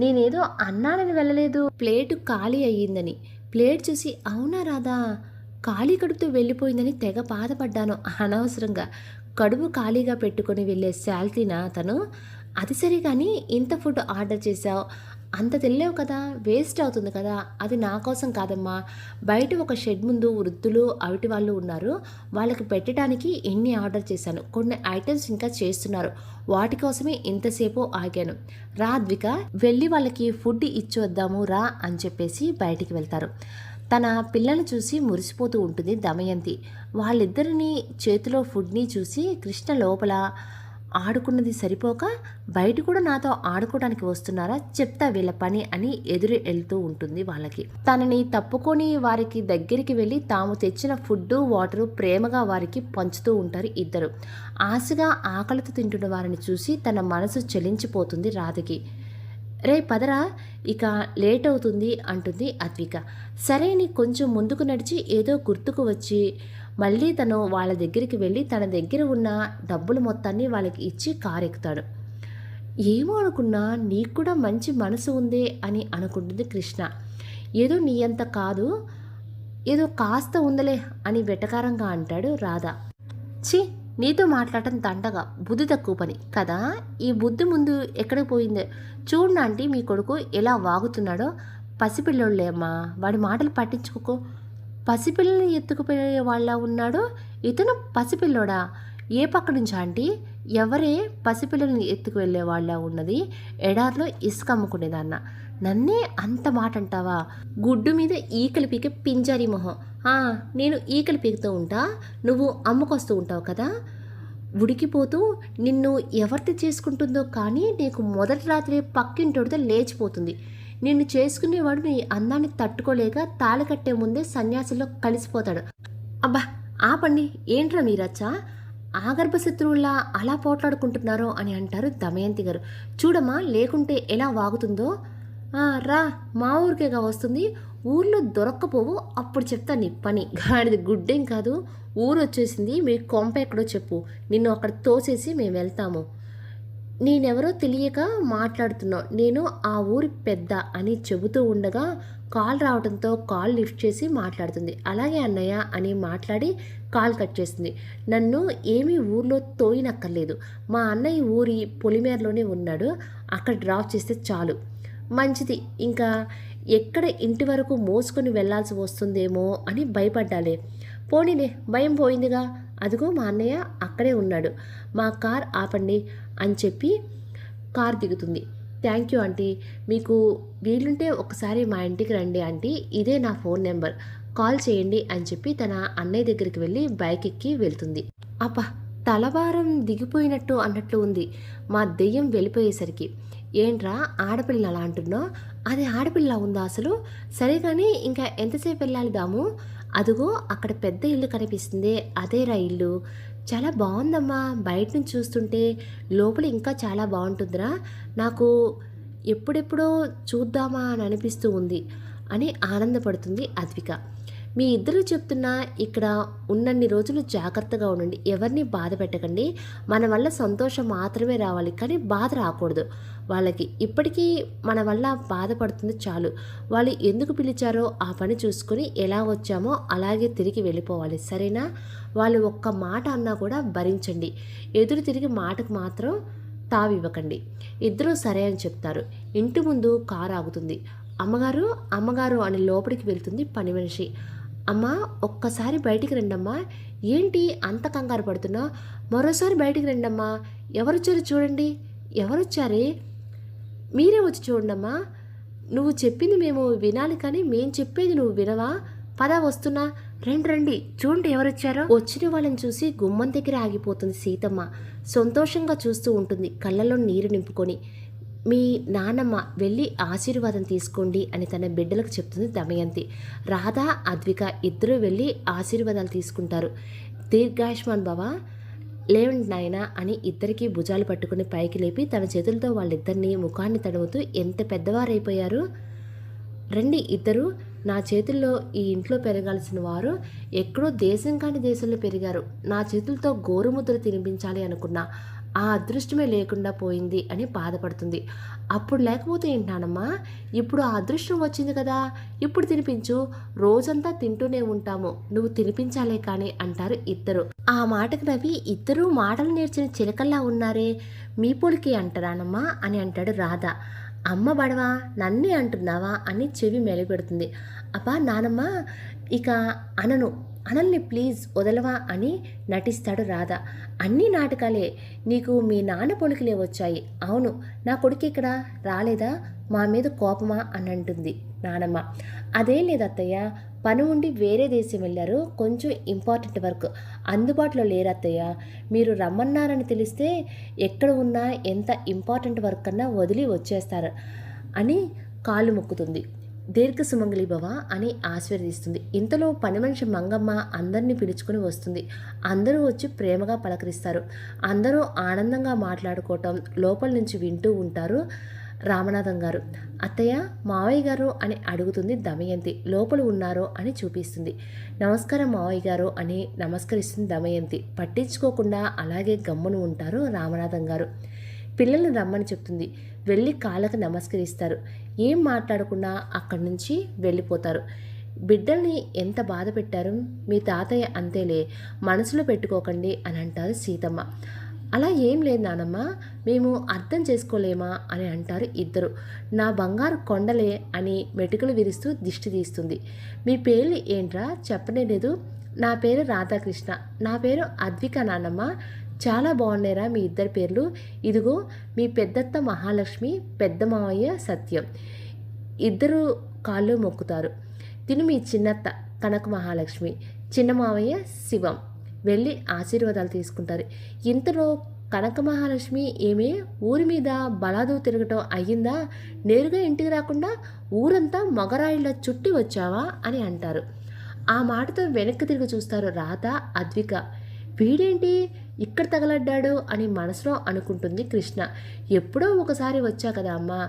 నేనేదో అన్నానని వెళ్ళలేదు, ప్లేటు ఖాళీ అయ్యిందని. ప్లేట్ చూసి అవునా రాధా, ఖాళీ కడుపుతో వెళ్ళిపోయిందని తెగ బాధపడ్డాను అనవసరంగా. కడుపు ఖాళీగా పెట్టుకొని వెళ్ళే శాల్తీనా తను? అది సరే కానీ ఇంత ఫుడ్ ఆర్డర్ చేశావు, అంత తెలియవు కదా, వేస్ట్ అవుతుంది కదా. అది నా కోసం కాదమ్మా, బయట ఒక షెడ్ ముందు వృద్ధులు అవిటి వాళ్ళు ఉన్నారు, వాళ్ళకి పెట్టడానికి ఎన్ని ఆర్డర్ చేశాను, కొన్ని ఐటమ్స్ ఇంకా చేస్తున్నారు, వాటి కోసమే ఇంతసేపు ఆగాను. రా అద్విక, వెళ్ళి వాళ్ళకి ఫుడ్ ఇచ్చి వద్దాము రా అని చెప్పేసి బయటికి వెళ్తారు. తన పిల్లల్ని చూసి మురిసిపోతూ ఉంటుంది దమయంతి. వాళ్ళిద్దరిని చేతిలో ఫుడ్ని చూసి కృష్ణ లోపల ఆడుకున్నది సరిపోక బయట కూడా నాతో ఆడుకోవడానికి వస్తున్నారా, చెప్తా వీళ్ళ పని అని ఎదురు వెళ్తూ ఉంటుంది వాళ్ళకి. తనని తప్పుకొని వారికి దగ్గరికి వెళ్ళి తాము తెచ్చిన ఫుడ్డు వాటరు ప్రేమగా వారికి పంచుతూ ఉంటారు ఇద్దరు. ఆశగా ఆకలితో తింటున్న వారిని చూసి తన మనసు చలించిపోతుంది రాధకి. రే పదరా, ఇక లేట్ అవుతుంది అంటుంది అద్విక. సరే అని కొంచెం ముందుకు నడిచి ఏదో గుర్తుకు వచ్చి మళ్ళీ తను వాళ్ళ దగ్గరికి వెళ్ళి తన దగ్గర ఉన్న డబ్బులు మొత్తాన్ని వాళ్ళకి ఇచ్చి కారు ఎక్కుతాడు. ఏమో అనుకున్నా, నీకు కూడా మంచి మనసు ఉందే అని అనుకుంటుంది కృష్ణ. ఏదో నీ అంత కాదు, ఏదో కాస్త ఉందలే అని వెటకారంగా అంటాడు రాధా. ఛీ, నీతో మాట్లాడటం దండగా, బుద్ధి తక్కువ పని కదా. ఈ బుద్ధి ముందు ఎక్కడికి పోయిందే? చూడండి ఆంటీ, మీ కొడుకు ఎలా వాగుతున్నాడో. పసిపిల్లోళ్ళే అమ్మా, వాడి మాటలు పట్టించుకోకు. పసిపిల్లని ఎత్తుకుపోయే వాళ్ళ ఉన్నాడు ఇతను. పసిపిల్లోడా? ఏ పక్క నుంచి ఆంటీ? ఎవరే పసిపిల్లల్ని ఎత్తుకు వెళ్ళేవాళ్ళ ఉన్నది? ఎడారిలో ఇసుక అమ్ముకునేదాన్న. నన్నే అంత మాట అంటావా? గుడ్డు మీద ఈకలు పీకే పింజారి మొహం. నేను ఈకలు పీకుతూ ఉంటా, నువ్వు అమ్ముకొస్తూ ఉంటావు కదా. ఉడికిపోతూ నిన్ను ఎవరిది చేసుకుంటుందో కానీ నీకు మొదటి రాత్రి పక్కింటోడితో లేచిపోతుంది. నిన్ను చేసుకునేవాడు నీ అందాన్ని తట్టుకోలేక తాళి కట్టే ముందే సన్యాసిలో కలిసిపోతాడు. అబ్బా ఆపండి, ఏంట్రా మీరచ్చా? ఆగర్భశత్రువుల్లా అలా పోట్లాడుకుంటున్నారో అని అంటారు దమయంతి గారు. చూడమ్మా, లేకుంటే ఎలా వాగుతుందో. రా, మా ఊరికేగా వస్తుంది, ఊర్లో దొరక్కపోవు, అప్పుడు చెప్తా నీ పని. గాడిది గుడ్డేం కాదు, ఊరు వచ్చేసింది, మీ కొంప ఎక్కడో చెప్పు, నిన్ను అక్కడ తోసేసి మేము వెళ్తాము. నేనెవరో తెలియక మాట్లాడుతున్నావు, నేను ఆ ఊరి పెద్ద అని చెబుతూ ఉండగా కాల్ రావడంతో కాల్ లిఫ్ట్ చేసి మాట్లాడుతుంది. అలాగే అన్నయ్య అని మాట్లాడి కాల్ కట్ చేస్తుంది. నన్ను ఏమీ ఊర్లో తోయినక్కర్లేదు, మా అన్నయ్య ఊరి పొలిమేరలోనే ఉన్నాడు, అక్కడ డ్రాప్ చేస్తే చాలు. మంచిది, ఇంకా ఎక్కడ ఇంటి వరకు మోసుకొని వెళ్లాల్సి వస్తుందేమో అని భయపడ్డాలే. పోనీలే, భయం పోయిందిగా, అదిగో మా అన్నయ్య అక్కడే ఉన్నాడు, మా కార్ ఆపండి అని చెప్పి కార్ దిగుతుంది. థ్యాంక్ యూ ఆంటీ, మీకు వీలుంటే ఒకసారి మా ఇంటికి రండి ఆంటీ, ఇదే నా ఫోన్ నెంబర్, కాల్ చేయండి అని చెప్పి తన అన్నయ్య దగ్గరికి వెళ్ళి బైక్ ఎక్కి వెళ్తుంది. అబ్బా, తలభారం దిగిపోయినట్టు అన్నట్లు ఉంది మా దెయ్యం వెళ్ళిపోయేసరికి. ఏంట్రా ఆడపిల్ల అలా అంటున్నావు? అది ఆడపిల్ల ఉందా అసలు? సరే కానీ ఇంకా ఎంతసేపు వెళ్ళాలి దాము? అదిగో అక్కడ పెద్ద ఇల్లు కనిపిస్తుంది, అదేరా ఇల్లు. చాలా బాగుందమ్మా, బయట నుంచి చూస్తుంటే లోపల ఇంకా చాలా బాగుంటుందిరా, నాకు ఎప్పుడెప్పుడో చూద్దామా అని అనిపిస్తూ ఉంది అని ఆనందపడుతుంది అద్విక. మీ ఇద్దరు చెప్తున్నా ఇక్కడ ఉన్నన్ని రోజులు జాగ్రత్తగా ఉండండి, ఎవరిని బాధ పెట్టకండి, మన వల్ల సంతోషం మాత్రమే రావాలి కానీ బాధ రాకూడదు వాళ్ళకి. ఇప్పటికీ మన వల్ల బాధపడుతుంది చాలు, వాళ్ళు ఎందుకు పిలిచారో ఆ పని చూసుకొని ఎలా వచ్చామో అలాగే తిరిగి వెళ్ళిపోవాలి, సరేనా? వాళ్ళు ఒక్క మాట అన్నా కూడా భరించండి, ఎదురు తిరిగి మాటకు మాత్రం తావివ్వకండి. ఇద్దరూ సరే అని చెప్తారు. ఇంటి ముందు కారు ఆగుతుంది. అమ్మగారు అమ్మగారు అని లోపలికి వెళ్తుంది పని మనిషి. అమ్మా, ఒక్కసారి బయటికి రండమ్మా. ఏంటి అంత కంగారు పడుతున్నావు? మరోసారి బయటికి రండమ్మా. ఎవరొచ్చారో చూడండి. ఎవరొచ్చారే? మీరే వచ్చి చూడండమ్మా. నువ్వు చెప్పింది మేము వినాలి కానీ మేం చెప్పేది నువ్వు వినవా? పద వస్తున్నా, రండి రండి, చూడండి ఎవరొచ్చారో. వచ్చిన వాళ్ళని చూసి గుమ్మం దగ్గర ఆగిపోతుంది సీతమ్మ. సంతోషంగా చూస్తూ ఉంటుంది, కళ్ళలో నీరు నింపుకొని. మీ నాన్నమ్మ వెళ్ళి ఆశీర్వాదం తీసుకోండి అని తన బిడ్డలకు చెప్తుంది దమయంతి. రాధ అద్విక ఇద్దరూ వెళ్ళి ఆశీర్వాదాలు తీసుకుంటారు. దీర్ఘాయుష్మాన్ బావా, లేవండి నాయన అని ఇద్దరికీ భుజాలు పట్టుకుని పైకి లేపి తన చేతులతో వాళ్ళిద్దరినీ ముఖాన్ని తడుముతూ ఎంత పెద్దవారైపోయారు. రండి ఇద్దరు, నా చేతుల్లో ఈ ఇంట్లో పెరగాల్సిన వారు ఎక్కడో దేశం కాని దేశంలో పెరిగారు. నా చేతులతో గోరుముద్ర తినిపించాలి అనుకున్నా, ఆ అదృష్టమే లేకుండా పోయింది అని బాధపడుతుంది. అప్పుడు లేకపోతే ఏంటానమ్మా, ఇప్పుడు ఆ అదృష్టం వచ్చింది కదా, ఇప్పుడు తినిపించు, రోజంతా తింటూనే ఉంటాము, నువ్వు తినిపించాలే కానీ అంటారు ఇద్దరు. ఆ మాటకు నవ్వి, ఇద్దరూ మాటలు నేర్చిన చిలకల్లా ఉన్నారే, మీ పోలికి అంటారానమ్మా అని అంటాడు రాధ. అమ్మ బడవా, నన్నే అంటున్నావా అని చెవి మెలిపెడుతుంది. అబ్బా నానమ్మ, ఇక అనల్ని ప్లీజ్ వదలవా అని నటిస్తాడు రాధ. అన్నీ నాటకాలే, నీకు మీ నాన్న పొలికలే వచ్చాయి. అవును, నా కొడుకు ఇక్కడ రాలేదా, మా మీద కోపమా అని అంటుంది నానమ్మ. అదేం లేదు అత్తయ్య, పని ఉండి వేరే దేశం వెళ్ళారు, కొంచెం ఇంపార్టెంట్ వర్క్, అందుబాటులో లేరు అత్తయ్య, మీరు రమ్మన్నారని తెలిస్తే ఎక్కడ ఉన్నా ఎంత ఇంపార్టెంట్ వర్క్ అన్నా వదిలి వచ్చేస్తారు అని కాళ్ళు మొక్కుతుంది. దీర్ఘ సుమంగళి భవ అని ఆశీర్వదిస్తుంది. ఇంతలో పని మనిషి మంగమ్మ అందరినీ పిలుచుకుని వస్తుంది. అందరూ వచ్చి ప్రేమగా పలకరిస్తారు. అందరూ ఆనందంగా మాట్లాడుకోవటం లోపల నుంచి వింటూ ఉంటారు. రామనాథం గారు, అత్తయ్య మావయ్య గారు అని అడుగుతుంది దమయంతి. లోపల ఉన్నారో అని చూపిస్తుంది. నమస్కారం మావయ్య గారు అని నమస్కరిస్తుంది దమయంతి. పట్టించుకోకుండా అలాగే గమ్మును ఉంటారు రామనాథం గారు. పిల్లల్ని రమ్మని చెప్తుంది. వెళ్ళి కాళ్ళకు నమస్కరిస్తారు. ఏం మాట్లాడకుండా అక్కడి నుంచి వెళ్ళిపోతారు. బిడ్డల్ని ఎంత బాధ పెట్టారు, మీ తాతయ్య అంతేలే, మనసులో పెట్టుకోకండి అని అంటారు సీతమ్మ. అలా ఏం లేదు నానమ్మ, మేము అర్థం చేసుకోలేమా అని అంటారు ఇద్దరు. నా బంగారు కొండలే అని మెటుకులు విరుస్తూ దిష్టి తీస్తుంది. మీ పేర్లు ఏంట్రా చెప్పనే లేదు, నా పేరు రాధాకృష్ణ. నా పేరు అద్విక నాన్నమ్మ. చాలా బాగున్నాయిరా మీ ఇద్దరి పేర్లు. ఇదిగో మీ పెద్దత్త మహాలక్ష్మి, పెద్ద మావయ్య సత్యం. ఇద్దరు కాళ్ళు మొక్కుతారు. తిను మీ చిన్నత్త కనక మహాలక్ష్మి, చిన్న మావయ్య శివం. వెళ్ళి ఆశీర్వాదాలు తీసుకుంటారు. ఇంతలో కనక మహాలక్ష్మి ఏమే ఊరి మీద బలాదు తిరగటం అయ్యిందా? నేరుగా ఇంటికి రాకుండా ఊరంతా మగరాయిళ్ళ చుట్టి వచ్చావా అని అంటారు. ఆ మాటతో వెనక్కి తిరిగి చూస్తారు రాధ, అద్విక. వీడేంటి ఇక్కడ తగలడ్డాడు అని మనసులో అనుకుంటుంది కృష్ణ. ఎప్పుడో ఒకసారి వచ్చా కదా అమ్మా,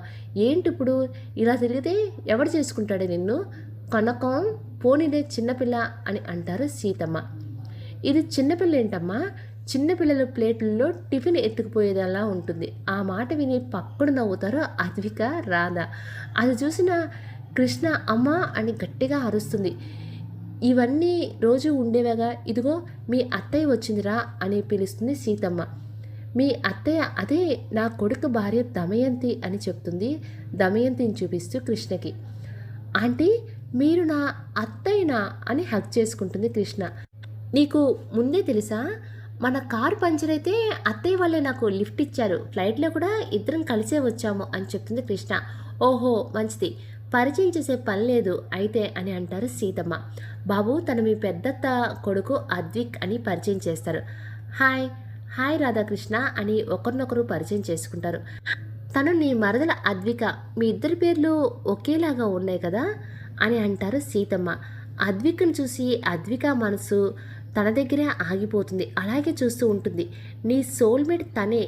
ఏంటిప్పుడు ఇలా తిరిగితే ఎవడు చేసుకుంటాడు నిన్ను? కనకం పోనీదే చిన్నపిల్ల అని అంటారు సీతమ్మ. ఇది చిన్నపిల్ల ఏంటమ్మా? చిన్నపిల్లల ప్లేట్లలో టిఫిన్ ఎత్తుకుపోయేదలా ఉంటుంది. ఆ మాట విని పక్కడు నవ్వుతారు అద్విక, రాధ. అది చూసిన కృష్ణ అమ్మ అని గట్టిగా అరుస్తుంది. ఇవన్నీ రోజు ఉండేవేగా, ఇదిగో మీ అత్తయ్య వచ్చిందిరా అని పిలుస్తుంది సీతమ్మ. మీ అత్తయ్య అదే నా కొడుకు భార్య దమయంతి అని చెప్తుంది దమయంతిని చూపిస్తూ కృష్ణకి. ఆంటీ మీరు నా అత్తయ్యనా అని హక్ చేసుకుంటుంది కృష్ణ. నీకు ముందే తెలుసా? మన కారు పంచర్ అయితే అత్తయ్య వాళ్ళే నాకు లిఫ్ట్ ఇచ్చారు, ఫ్లైట్లో కూడా ఇద్దరం కలిసే వచ్చాము అని చెప్తుంది కృష్ణ. ఓహో మంచిది, పరిచయం చేసే పని లేదు అయితే అని అంటారు సీతమ్మ. బాబు తను మీ పెద్దత్త కొడుకు అద్విక్ అని పరిచయం చేస్తారు. హాయ్ హాయ్ రాధాకృష్ణ అని ఒకరినొకరు పరిచయం చేసుకుంటారు. తను నీ మరదల అద్విక, మీ ఇద్దరి పేర్లు ఒకేలాగా ఉన్నాయి కదా అని అంటారు సీతమ్మ. అద్వికను చూసి అద్విక మనసు తన దగ్గరే ఆగిపోతుంది. అలాగే చూస్తూ ఉంటుంది. నీ సోల్మేట్ తనే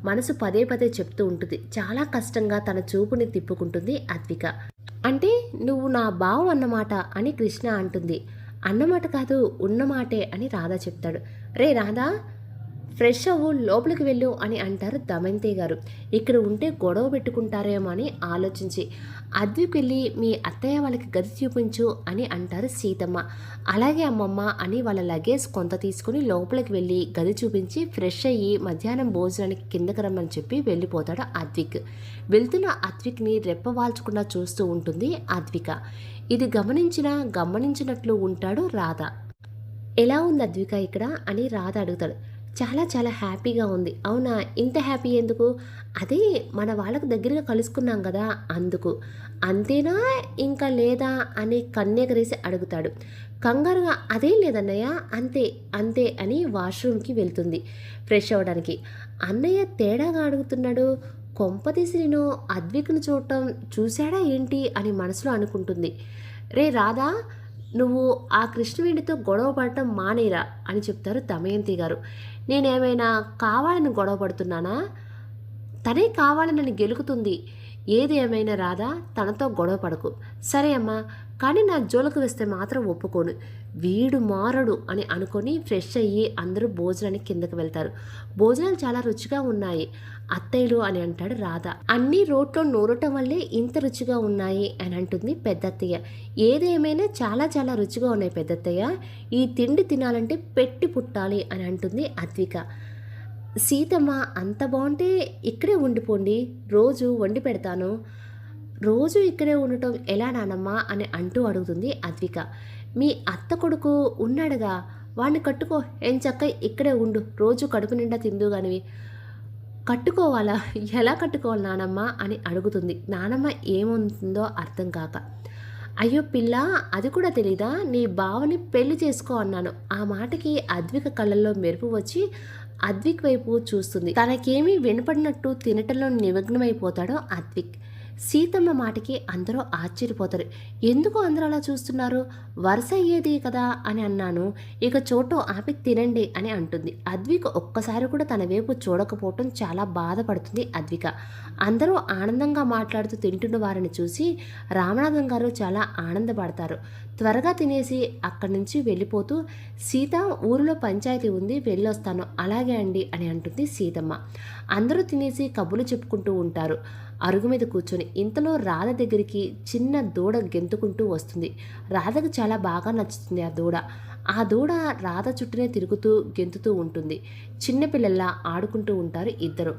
మనసు పదే పదే చెప్తూ ఉంటుంది. చాలా కష్టంగా తన చూపుని తిప్పుకుంటుంది అద్విక. అంటే నువ్వు నా బావ అన్నమాట అని కృష్ణ అంటుంది. అన్నమాట కాదు ఉన్నమాటే అని రాధా చెప్తాడు. రే రాధా ఫ్రెష్ అవ్వు, లోపలికి వెళ్ళు అని అంటారు దమయంతి గారు. ఇక్కడ ఉంటే గొడవ పెట్టుకుంటారేమో అని ఆలోచించి అద్వికి వెళ్ళి మీ అత్తయ్య వాళ్ళకి గది చూపించు అని అంటారు సీతమ్మ. అలాగే అమ్మమ్మ అని వాళ్ళ లగేజ్ కొంత తీసుకుని లోపలికి వెళ్ళి గది చూపించి ఫ్రెష్ అయ్యి మధ్యాహ్నం భోజనానికి కిందకి రమ్మని చెప్పి వెళ్ళిపోతాడు అద్విక్. వెళ్తున్న అద్విక్ని రెప్పవాల్చకుండా చూస్తూ ఉంటుంది అద్విక. ఇది గమనించినట్లు ఉంటాడు రాధ. ఎలా ఉంది అద్విక ఇక్కడ అని రాధ అడుగుతాడు. చాలా చాలా హ్యాపీగా ఉంది. అవునా, ఇంత హ్యాపీ ఎందుకు? అదే మన వాళ్ళకు దగ్గరగా కలుసుకున్నాం కదా అందుకు. అంతేనా ఇంకా లేదా అని కన్నెగరేసి అడుగుతాడు. కంగారుగా అదేం లేదన్నయ్య, అంతే అంతే అని వాష్రూమ్కి వెళ్తుంది ఫ్రెష్ అవ్వడానికి. అన్నయ్య తేడాగా అడుగుతున్నాడు. కొంపతీసి నేను అద్వికను చూశాడా ఏంటి అని మనసులో అనుకుంటుంది. రే రాధా నువ్వు ఆ కృష్ణవేణితో గొడవ పడటం మానేరా అని చెప్తారు దమయంతి గారు. నేనేమైనా కావాలని గొడవ పడుతున్నానా? తనే కావాలని గెలుకుతుంది. ఏది ఏమైనా రాదా తనతో గొడవ పడకు. సరే అమ్మా, కానీ నా జోలకు వేస్తే మాత్రం ఒప్పుకోను. వీడు మారడు అని అనుకొని ఫ్రెష్ అయ్యి అందరూ భోజనానికి కిందకు వెళ్తారు. భోజనాలు చాలా రుచిగా ఉన్నాయి అత్తయ్యలు అని అంటాడు రాధ. అన్నీ రోట్లో నూరటం వల్లే ఇంత రుచిగా ఉన్నాయి అని అంటుంది పెద్దత్తయ్య. ఏదేమైనా చాలా చాలా రుచిగా ఉన్నాయి పెద్దత్తయ్య, ఈ తిండి తినాలంటే పెట్టి పుట్టాలి అని అంటుంది అద్విక. సీతమ్మ అంత బాగుంటే ఇక్కడే ఉండిపోండి, రోజు వండి పెడతాను. రోజు ఇక్కడే ఉండటం ఎలా నానమ్మా అని అంటూ అడుగుతుంది అద్విక. మీ అత్త కొడుకు ఉన్నాడుగా, వాడిని కట్టుకో, ఎంచక్క ఇక్కడే ఉండు, రోజు కడుపు నిండా తిందుగానివి. కట్టుకోవాలా? ఎలా కట్టుకోవాలి నానమ్మ అని అడుగుతుంది. నానమ్మ ఏముంటుందో అర్థం కాక. అయ్యో పిల్ల, అది కూడా తెలీదా? నీ బావని పెళ్లి చేసుకో అన్నాను. ఆ మాటకి అద్విక కళ్ళల్లో మెరుపు వచ్చి అద్విక్ వైపు చూస్తుంది. తనకేమీ వినపడినట్టు తినటంలో నిమగ్నమైపోతాడో అద్విక్. సీతమ్మ మాటకి అందరూ ఆశ్చర్యపోతారు. ఎందుకు అందరూ అలా చూస్తున్నారు? వరుస అయ్యేది కదా అని అన్నాను, ఇక చోటు ఆపి తినండి అని అంటుంది. అద్విక ఒక్కసారి కూడా తన వైపు చూడకపోవటం చాలా బాధపడుతుంది అద్విక. అందరూ ఆనందంగా మాట్లాడుతూ తింటున్న వారిని చూసి రామనాథం గారు చాలా ఆనందపడతారు. త్వరగా తినేసి అక్కడి నుంచి వెళ్ళిపోతూ, సీత ఊరిలో పంచాయతీ ఉంది, వెళ్ళొస్తాను. అలాగే అండి అని అంటుంది సీతమ్మ. అందరూ తినేసి కబుర్లు చెప్పుకుంటూ ఉంటారు అరుగు మీద కూర్చొని. ఇంతలో రాధ దగ్గరికి చిన్న దూడ గెంతుకుంటూ వస్తుంది. రాధకు చాలా బాగా నచ్చుతుంది ఆ దూడ. ఆ దూడ రాధ చుట్టూనే తిరుగుతూ గెంతుతూ ఉంటుంది. చిన్నపిల్లల్లా ఆడుకుంటూ ఉంటారు ఇద్దరు.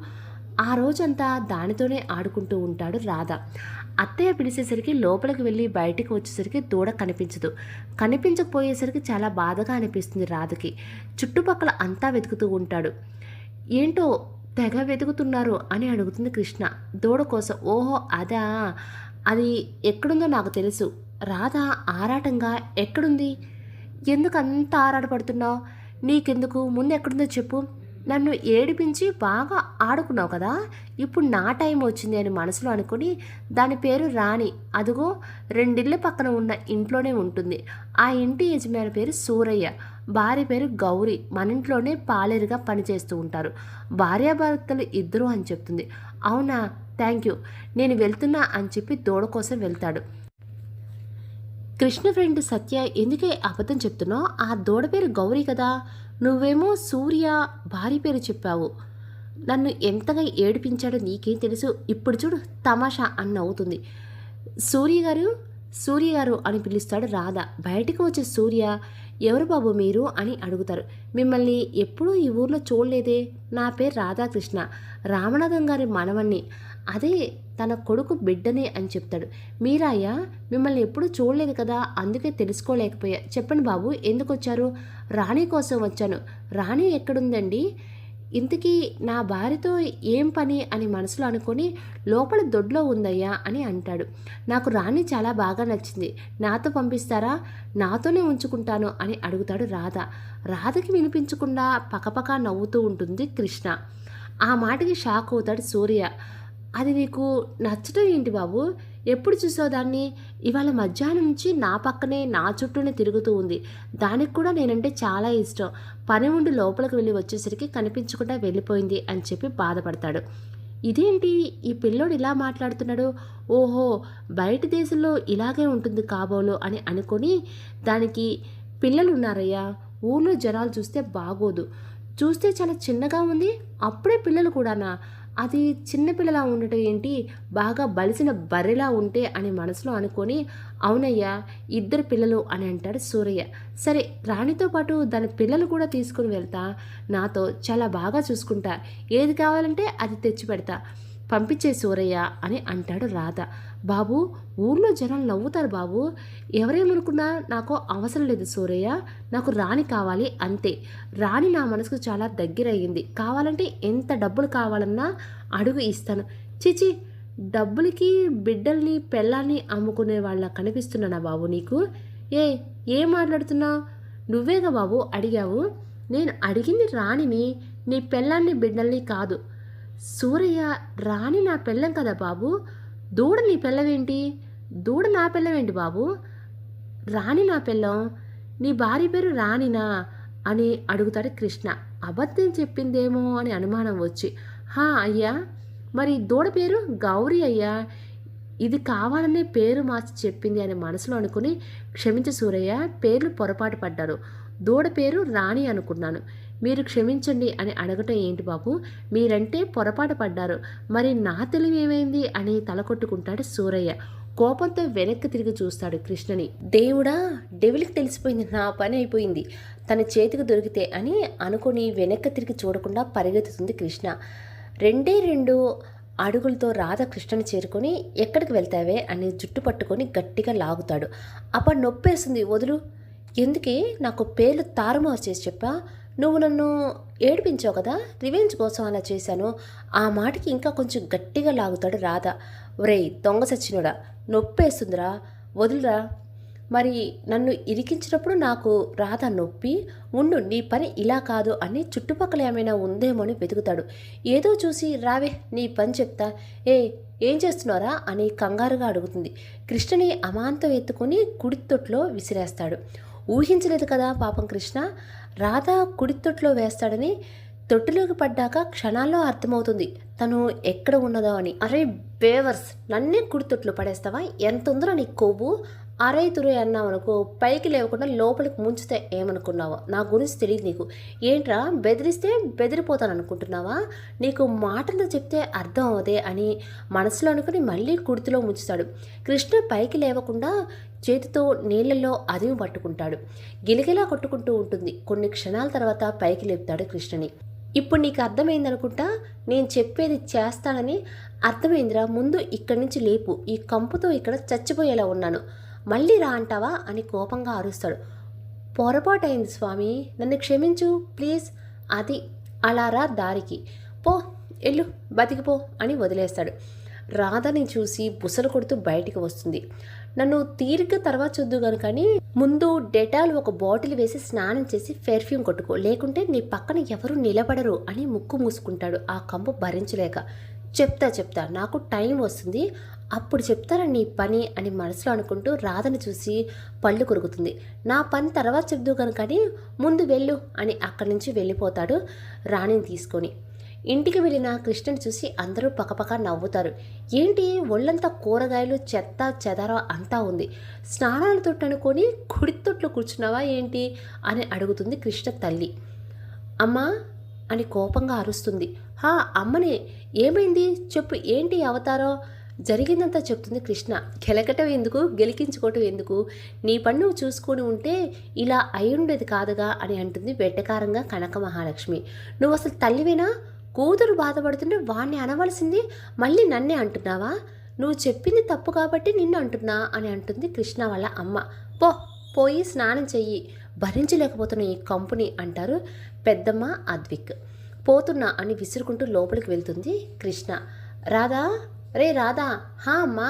ఆ రోజంతా దానితోనే ఆడుకుంటూ ఉంటాడు రాధ. అత్తయ్య పిలిచేసరికి లోపలికి వెళ్ళి బయటికి వచ్చేసరికి దూడ కనిపించదు. కనిపించకపోయేసరికి చాలా బాధగా అనిపిస్తుంది రాధకి. చుట్టుపక్కల అంతా వెతుకుతూ ఉంటాడు. ఏంటో తెగ వెతుకుతున్నారు అని అడుగుతుంది కృష్ణ దూడ కోసం. ఓహో అదా, అది ఎక్కడుందో నాకు తెలుసు. రాధ ఆరాటంగా, ఎక్కడుంది, ఎందుకు అంత ఆరాటపడుతున్నావు, నీకెందుకు, ముందు ఎక్కడుందో చెప్పు, నన్ను ఏడిపించి బాగా ఆడుకున్నావు కదా, ఇప్పుడు నా టైం వచ్చింది అని మనసులో అనుకుని, దాని పేరు రాణి, అదిగో రెండిళ్ళ పక్కన ఉన్న ఇంట్లోనే ఉంటుంది. ఆ ఇంటి యజమాని పేరు సూరయ్య, భార్య పేరు గౌరీ, మన ఇంట్లోనే పాలేరుగా పనిచేస్తూ ఉంటారు. భార్యాభర్తలు ఇద్దరు అని చెప్తుంది. అవునా, థ్యాంక్ యూ, నేను వెళ్తున్నా అని చెప్పి దూడ కోసం వెళ్తాడు. కృష్ణ ఫ్రెండ్ సత్య, ఎందుకే అబద్ధం చెప్తున్నావు, ఆ దూడ పేరు గౌరీ కదా, నువ్వేమో సూర్య భార్య పేరు చెప్పావు, నన్ను ఎంతగా ఏడిపించాడో నీకేం తెలుసు, ఇప్పుడు చూడు తమాషా అని నవ్వుతుంది. సూర్య గారు అని పిలుస్తాడు రాధ. బయటకు వచ్చే సూర్య, ఎవరు బాబు మీరు అని అడుగుతారు. మిమ్మల్ని ఎప్పుడూ ఈ ఊర్లో చూడలేదే, నా పేరు రాధాకృష్ణ, రామనాథం గారి మనవణ్ణి, అదే తన కొడుకు బిడ్డనే అని చెప్తాడు. మీరాయ్యా, మిమ్మల్ని ఎప్పుడూ చూడలేదు కదా, అందుకే తెలుసుకోలేకపోయా, చెప్పండి బాబు ఎందుకు వచ్చారు. రాణి కోసం వచ్చాను. రాణి ఎక్కడుందండి, ఇంతకీ నా భార్యతో ఏం పని అని మనసులో అనుకొని, లోపల దొడ్లో ఉందయ్యా అని అంటాడు. నాకు రాణి చాలా బాగా నచ్చింది, నాతో పంపిస్తారా, నాతోనే ఉంచుకుంటాను అని అడుగుతాడు రాధ. రాధకి వినిపించకుండా పకపక నవ్వుతూ ఉంటుంది కృష్ణ. ఆ మాటకి షాక్ అవుతాడు సూర్య. అది నీకు నచ్చటం ఏంటి బాబు, ఎప్పుడు చూసావు దాన్ని, ఇవాళ మధ్యాహ్నం నుంచి నా పక్కనే నా చుట్టూనే తిరుగుతూ ఉంది, దానికి కూడా నేనంటే చాలా ఇష్టం, పని ఉండి లోపలికి వెళ్ళి వచ్చేసరికి కనిపించకుండా వెళ్ళిపోయింది అని చెప్పి బాధపడతాడు. ఇదేంటి ఈ పిల్లోడు ఇలా మాట్లాడుతున్నాడు, ఓహో బయట దేశంలో ఇలాగే ఉంటుంది కాబోలు అని అనుకొని, దానికి పిల్లలు ఉన్నారయ్యా, ఊళ్ళో జనాలు చూస్తే బాగోదు, చూస్తే చాలా చిన్నగా ఉంది, అప్పుడే పిల్లలు కూడానా, అది చిన్నపిల్లలా ఉండటం ఏంటి, బాగా బలిసిన బర్రెలా ఉంటే అని మనసులో అనుకొని, అవునయ్యా ఇద్దరు పిల్లలు అని అంటాడు సూరయ్య. సరే రాణితో పాటు దాని పిల్లలు కూడా తీసుకుని వెళ్తా, నాతో చాలా బాగా చూసుకుంటా, ఏది కావాలంటే అది తెచ్చి పెడతా, పంపించే సూరయ్య అని అంటాడు రాధ. బాబు ఊర్లో జనాలు నవ్వుతారు బాబు, ఎవరేమనుకున్నా నాకు అవసరం లేదు సూరయ్య, నాకు రాణి కావాలి అంతే, రాణి నా మనసుకు చాలా దగ్గర అయ్యింది, కావాలంటే ఎంత డబ్బులు కావాలన్నా అడుగు ఇస్తాను. చిచి, డబ్బులకి బిడ్డల్ని పెళ్ళాన్ని అమ్ముకునే వాళ్ళ కనిపిస్తున్నానా బాబు నీకు, ఏం మాట్లాడుతున్నావు, నువ్వేగా బాబు అడిగావు, నేను అడిగింది రాణిని, నీ పెళ్ళాన్ని బిడ్డల్ని కాదు. సూరయ్య, రాణి నా పెళ్ళం కదా బాబు, దూడ నీ పెళ్ళమేంటి, దూడ నా పెళ్ళమేంటి బాబు, రాణి నా పెళ్ళం, నీ భార్య పేరు రాణినా అని అడుగుతాడు కృష్ణ. అబద్ధం చెప్పిందేమో అని అనుమానం వచ్చి, హా అయ్యా, మరి దూడ పేరు గౌరీ అయ్యా, ఇది కావాలనే పేరు మార్చి చెప్పింది అని మనసులో అనుకుని, క్షమించు సూరయ్య, పేర్లు పొరపాటు పడ్డారు, దూడ పేరు రాణి అనుకున్నాను, మీరు క్షమించండి అని అడగటం ఏంటి బాబు, మీరంటే పొరపాటు పడ్డారు, మరి నా తెలివి ఏమైంది అని తలకొట్టుకుంటాడు సూరయ్య. కోపంతో వెనక్కి తిరిగి చూస్తాడు కృష్ణని. దేవుడా, డెవిల్కి తెలిసిపోయింది, నా పని అయిపోయింది, తన చేతికి దొరికితే అని అనుకుని వెనక్కి తిరిగి చూడకుండా పరిగెత్తుతుంది కృష్ణ. 2 అడుగులతో రాధ కృష్ణని చేరుకొని, ఎక్కడికి వెళ్తావే అని జుట్టు పట్టుకొని గట్టిగా లాగుతాడు. అప్పుడు నొప్పేస్తుంది, వదులు, ఎందుకే నాకు పేర్లు తారుమారు చేసి చెప్పా, నువ్వు నన్ను ఏడిపించావు కదా, రివెంజ్ కోసం అలా చేశాను. ఆ మాటకి ఇంకా కొంచెం గట్టిగా లాగుతాడు రాధ. ఒరేయ్ దొంగ సచ్చినోడా, నొప్పేస్తుందిరా, వదులురా, మరి నన్ను ఇరికించినప్పుడు నాకు రాధ నొప్పి, ఉండు నీ పని ఇలా కాదు అని చుట్టుపక్కల ఏమైనా ఉందేమో అని వెతుకుతాడు. ఏదో చూసి, రావే నీ పని చెప్తా, ఏం చేస్తున్నారా అని కంగారుగా అడుగుతుంది. కృష్ణని అమాంతం ఎత్తుకొని కుడి తొట్లో విసిరేస్తాడు. ఊహించలేదు కదా పాపం కృష్ణ, రాధ కుడి తొట్లో వేస్తాడని. తొట్టులోకి పడ్డాక క్షణాల్లో అర్థమవుతుంది తను ఎక్కడ ఉన్నదో అని. అరే బేవర్స్, నన్నే కుడి తొట్లో పడేస్తావా, ఎంత ఉందో నీ కొవ్వు, అరే తురే అన్నావు అనుకో, పైకి లేవకుండా లోపలికి ముంచితే ఏమనుకున్నావా, నా గురించి తెలియదు నీకు, ఏంట్రా బెదిరిస్తే బెదిరిపోతాను అనుకుంటున్నావా, నీకు మాటలు చెప్తే అర్థం అవదే అని మనసులో అనుకుని మళ్ళీ కుడితిలో ముంచుతాడు. కృష్ణ పైకి లేవకుండా చేతితో నీళ్లలో అదిమి పట్టుకుంటాడు. గిలగిలా కొట్టుకుంటూ ఉంటుంది. కొన్ని క్షణాల తర్వాత పైకి లేపుతాడు కృష్ణని. ఇప్పుడు నీకు అర్థమైందనుకుంటా, నేను చెప్పేది చేస్తానని. అర్థమైందిరా, ముందు ఇక్కడి నుంచి లేపు, ఈ కంపుతో ఇక్కడ చచ్చిపోయేలా ఉన్నాను, మళ్ళీ రా అంటావా అని కోపంగా అరుస్తాడు. పొరపాటైంది స్వామి, నన్ను క్షమించు ప్లీజ్. అది అలా రా దారికి, పో ఎల్లు బతికిపో అని వదిలేస్తాడు. రాధని చూసి బుసలు కొడుతూ బయటికి వస్తుంది. నన్ను తీరిగ్గా తర్వాత చూద్దుగాను, కానీ ముందు డెటాల్ ఒక బాటిల్ వేసి స్నానం చేసి పెర్ఫ్యూమ్ కొట్టుకో, లేకుంటే నీ పక్కన ఎవరు నిలబడరు అని ముక్కు మూసుకుంటాడు ఆ కంపు భరించలేక. చెప్తా నాకు టైం వస్తుంది, అప్పుడు చెప్తారా నీ పని అని మనసులో అనుకుంటూ రాధను చూసి పళ్ళు కొరుకుతుంది. నా పని తర్వాత చెప్దుగాను, కానీ ముందు వెళ్ళు అని అక్కడి నుంచి వెళ్ళిపోతాడు రాణిని తీసుకొని. ఇంటికి వెళ్ళిన కృష్ణని చూసి అందరూ పకపక నవ్వుతారు. ఏంటి ఒళ్ళంతా కూరగాయలు చెత్త చెదర అంతా ఉంది, స్నానాల తొట్టు అనుకొని కుడి తొట్లో కూర్చున్నావా ఏంటి అని అడుగుతుంది కృష్ణ తల్లి. అమ్మా అని కోపంగా అరుస్తుంది. హా అమ్మనే, ఏమైంది చెప్పు, ఏంటి అవతారో, జరిగిందంతా చెప్తుంది కృష్ణ. గెలకటం ఎందుకు, గెలికించుకోవటం ఎందుకు, నీ పని నువ్వు చూసుకొని ఉంటే ఇలా అయ్యుండేది కాదుగా అని అంటుంది వెట్టకారంగా కనక మహాలక్ష్మి. నువ్వు అసలు తల్లివేనా, కూతురు బాధపడుతుంటే వాణ్ణి అనవలసింది మళ్ళీ నన్నే అంటున్నావా, నువ్వు చెప్పింది తప్పు కాబట్టి నిన్ను అంటున్నా అని అంటుంది కృష్ణ వాళ్ళ అమ్మ. పోయి స్నానం చెయ్యి, భరించలేకపోతున్న ఈ కంపుని అంటారు పెద్దమ్మ అద్విక్. పోతున్నా అని విసురుకుంటూ లోపలికి వెళ్తుంది కృష్ణ. రాధా, రే రాధా. హా అమ్మా,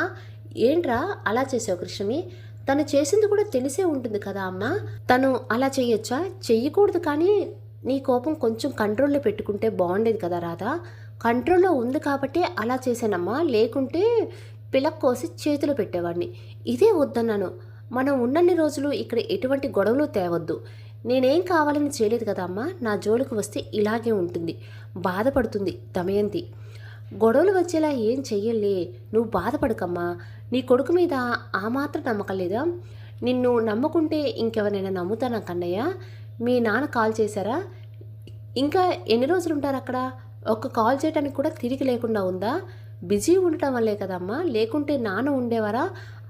ఏంట్రా అలా చేసావు కృష్ణని, తను చేసింది కూడా తెలిసే ఉంటుంది కదా అమ్మ, తను అలా చెయ్యొచ్చా, చెయ్యకూడదు, కానీ నీ కోపం కొంచెం కంట్రోల్లో పెట్టుకుంటే బాగుండేది కదా రాధా, కంట్రోల్లో ఉంది కాబట్టి అలా చేశానమ్మా, లేకుంటే పిలక్ కోసి చేతిలో పెట్టేవాడిని. ఇదే వద్దన్నాను, మనం ఉన్నన్ని రోజులు ఇక్కడ ఎటువంటి గొడవలు తేవద్దు. నేనేం కావాలని చేయలేదు కదా అమ్మా, నా జోలికి వస్తే ఇలాగే ఉంటుంది, బాధపడుతుంది దమయంతి. గొడవలు వచ్చేలా ఏం చెయ్యలే, నువ్వు బాధపడకమ్మా, నీ కొడుకు మీద ఆ మాత్రం నమ్మకం లేదా, నిన్ను నమ్ముకుంటే ఇంకెవరైనా నమ్ముతానా కన్నయ్య, మీ నాన్న కాల్ చేశారా, ఇంకా ఎన్ని రోజులు ఉంటారు అక్కడ, ఒక్క కాల్ చేయడానికి కూడా తిరిగి లేకుండా ఉందా, బిజీ ఉండటం వల్లే కదమ్మా, లేకుంటే నాన్న ఉండేవారా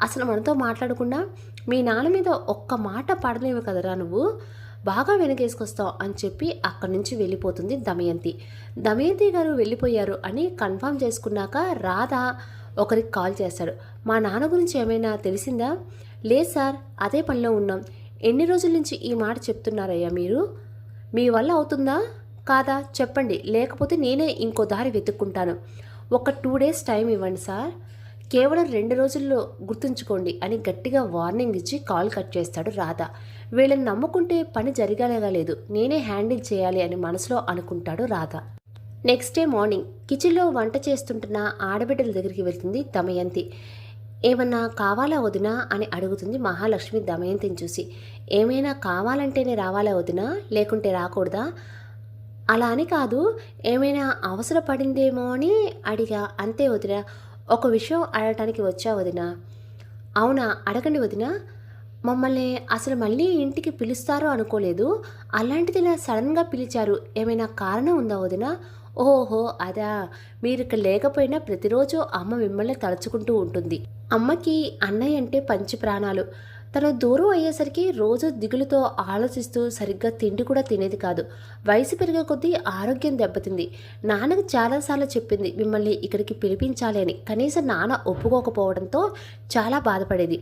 అసలు మనతో మాట్లాడకుండా, మీ నాన్న మీద ఒక్క మాట పడలేవు కదరా నువ్వు, బాగా వెనకేసుకొస్తావు అని చెప్పి అక్కడి నుంచి వెళ్ళిపోతుంది దమయంతి. దమయంతి గారు వెళ్ళిపోయారు అని కన్ఫర్మ్ చేసుకున్నాక రాధ ఒకరికి కాల్ చేశాడు. మా నాన్న గురించి ఏమైనా తెలిసిందా? లేదు సార్, అదే పనిలో ఉన్నాం. ఎన్ని రోజుల నుంచి ఈ మాట చెప్తున్నారయ్యా మీరు, మీ వల్ల అవుతుందా కాదా చెప్పండి, లేకపోతే నేనే ఇంకో దారి వెతుక్కుంటాను. ఒక 2 days టైం ఇవ్వండి సార్, కేవలం 2 రోజుల్లో గుర్తుంచుకోండి అని గట్టిగా వార్నింగ్ ఇచ్చి కాల్ కట్ చేస్తాడు రాధ. వీళ్ళని నమ్ముకుంటే పని జరిగేలాగా లేదు, నేనే హ్యాండిల్ చేయాలి అని మనసులో అనుకుంటాడు రాధ. నెక్స్ట్ డే మార్నింగ్ కిచెన్లో వంట చేస్తుంటున్న ఆడబిడ్డల దగ్గరికి వెళ్తుంది దమయంతి. ఏమన్నా కావాలా వదినా అని అడుగుతుంది మహాలక్ష్మి దమయంతిని చూసి. ఏమైనా కావాలంటేనే రావాలా వదినా, లేకుంటే రాకూడదా? అలా అని కాదు, ఏమైనా అవసరపడిందేమో అని అడిగా అంతే వదినా. ఒక విషయం అడగటానికి వచ్చా వదినా. అవునా, అడగండి వదినా. మమ్మల్ని అసలు మళ్ళీ ఇంటికి పిలుస్తారో అనుకోలేదు, అలాంటిది ఇలా సడన్గా పిలిచారు, ఏమైనా కారణం ఉందా వదినా? ఓహో అదా, మీరు ఇక్కడ లేకపోయినా ప్రతిరోజు అమ్మ మిమ్మల్ని తలుచుకుంటూ ఉంటుంది. అమ్మకి అన్నయ్య అంటే పంచి ప్రాణాలు. తను దూరం అయ్యేసరికి రోజు దిగులుతో ఆలోచిస్తూ సరిగ్గా తిండి కూడా తినేది కాదు. వయసు పెరిగే కొద్దీ ఆరోగ్యం దెబ్బతింది. నాన్నకు చాలాసార్లు చెప్పింది మిమ్మల్ని ఇక్కడికి పిలిపించాలి అని, కనీసం నాన్న ఒప్పుకోకపోవడంతో చాలా బాధపడేది.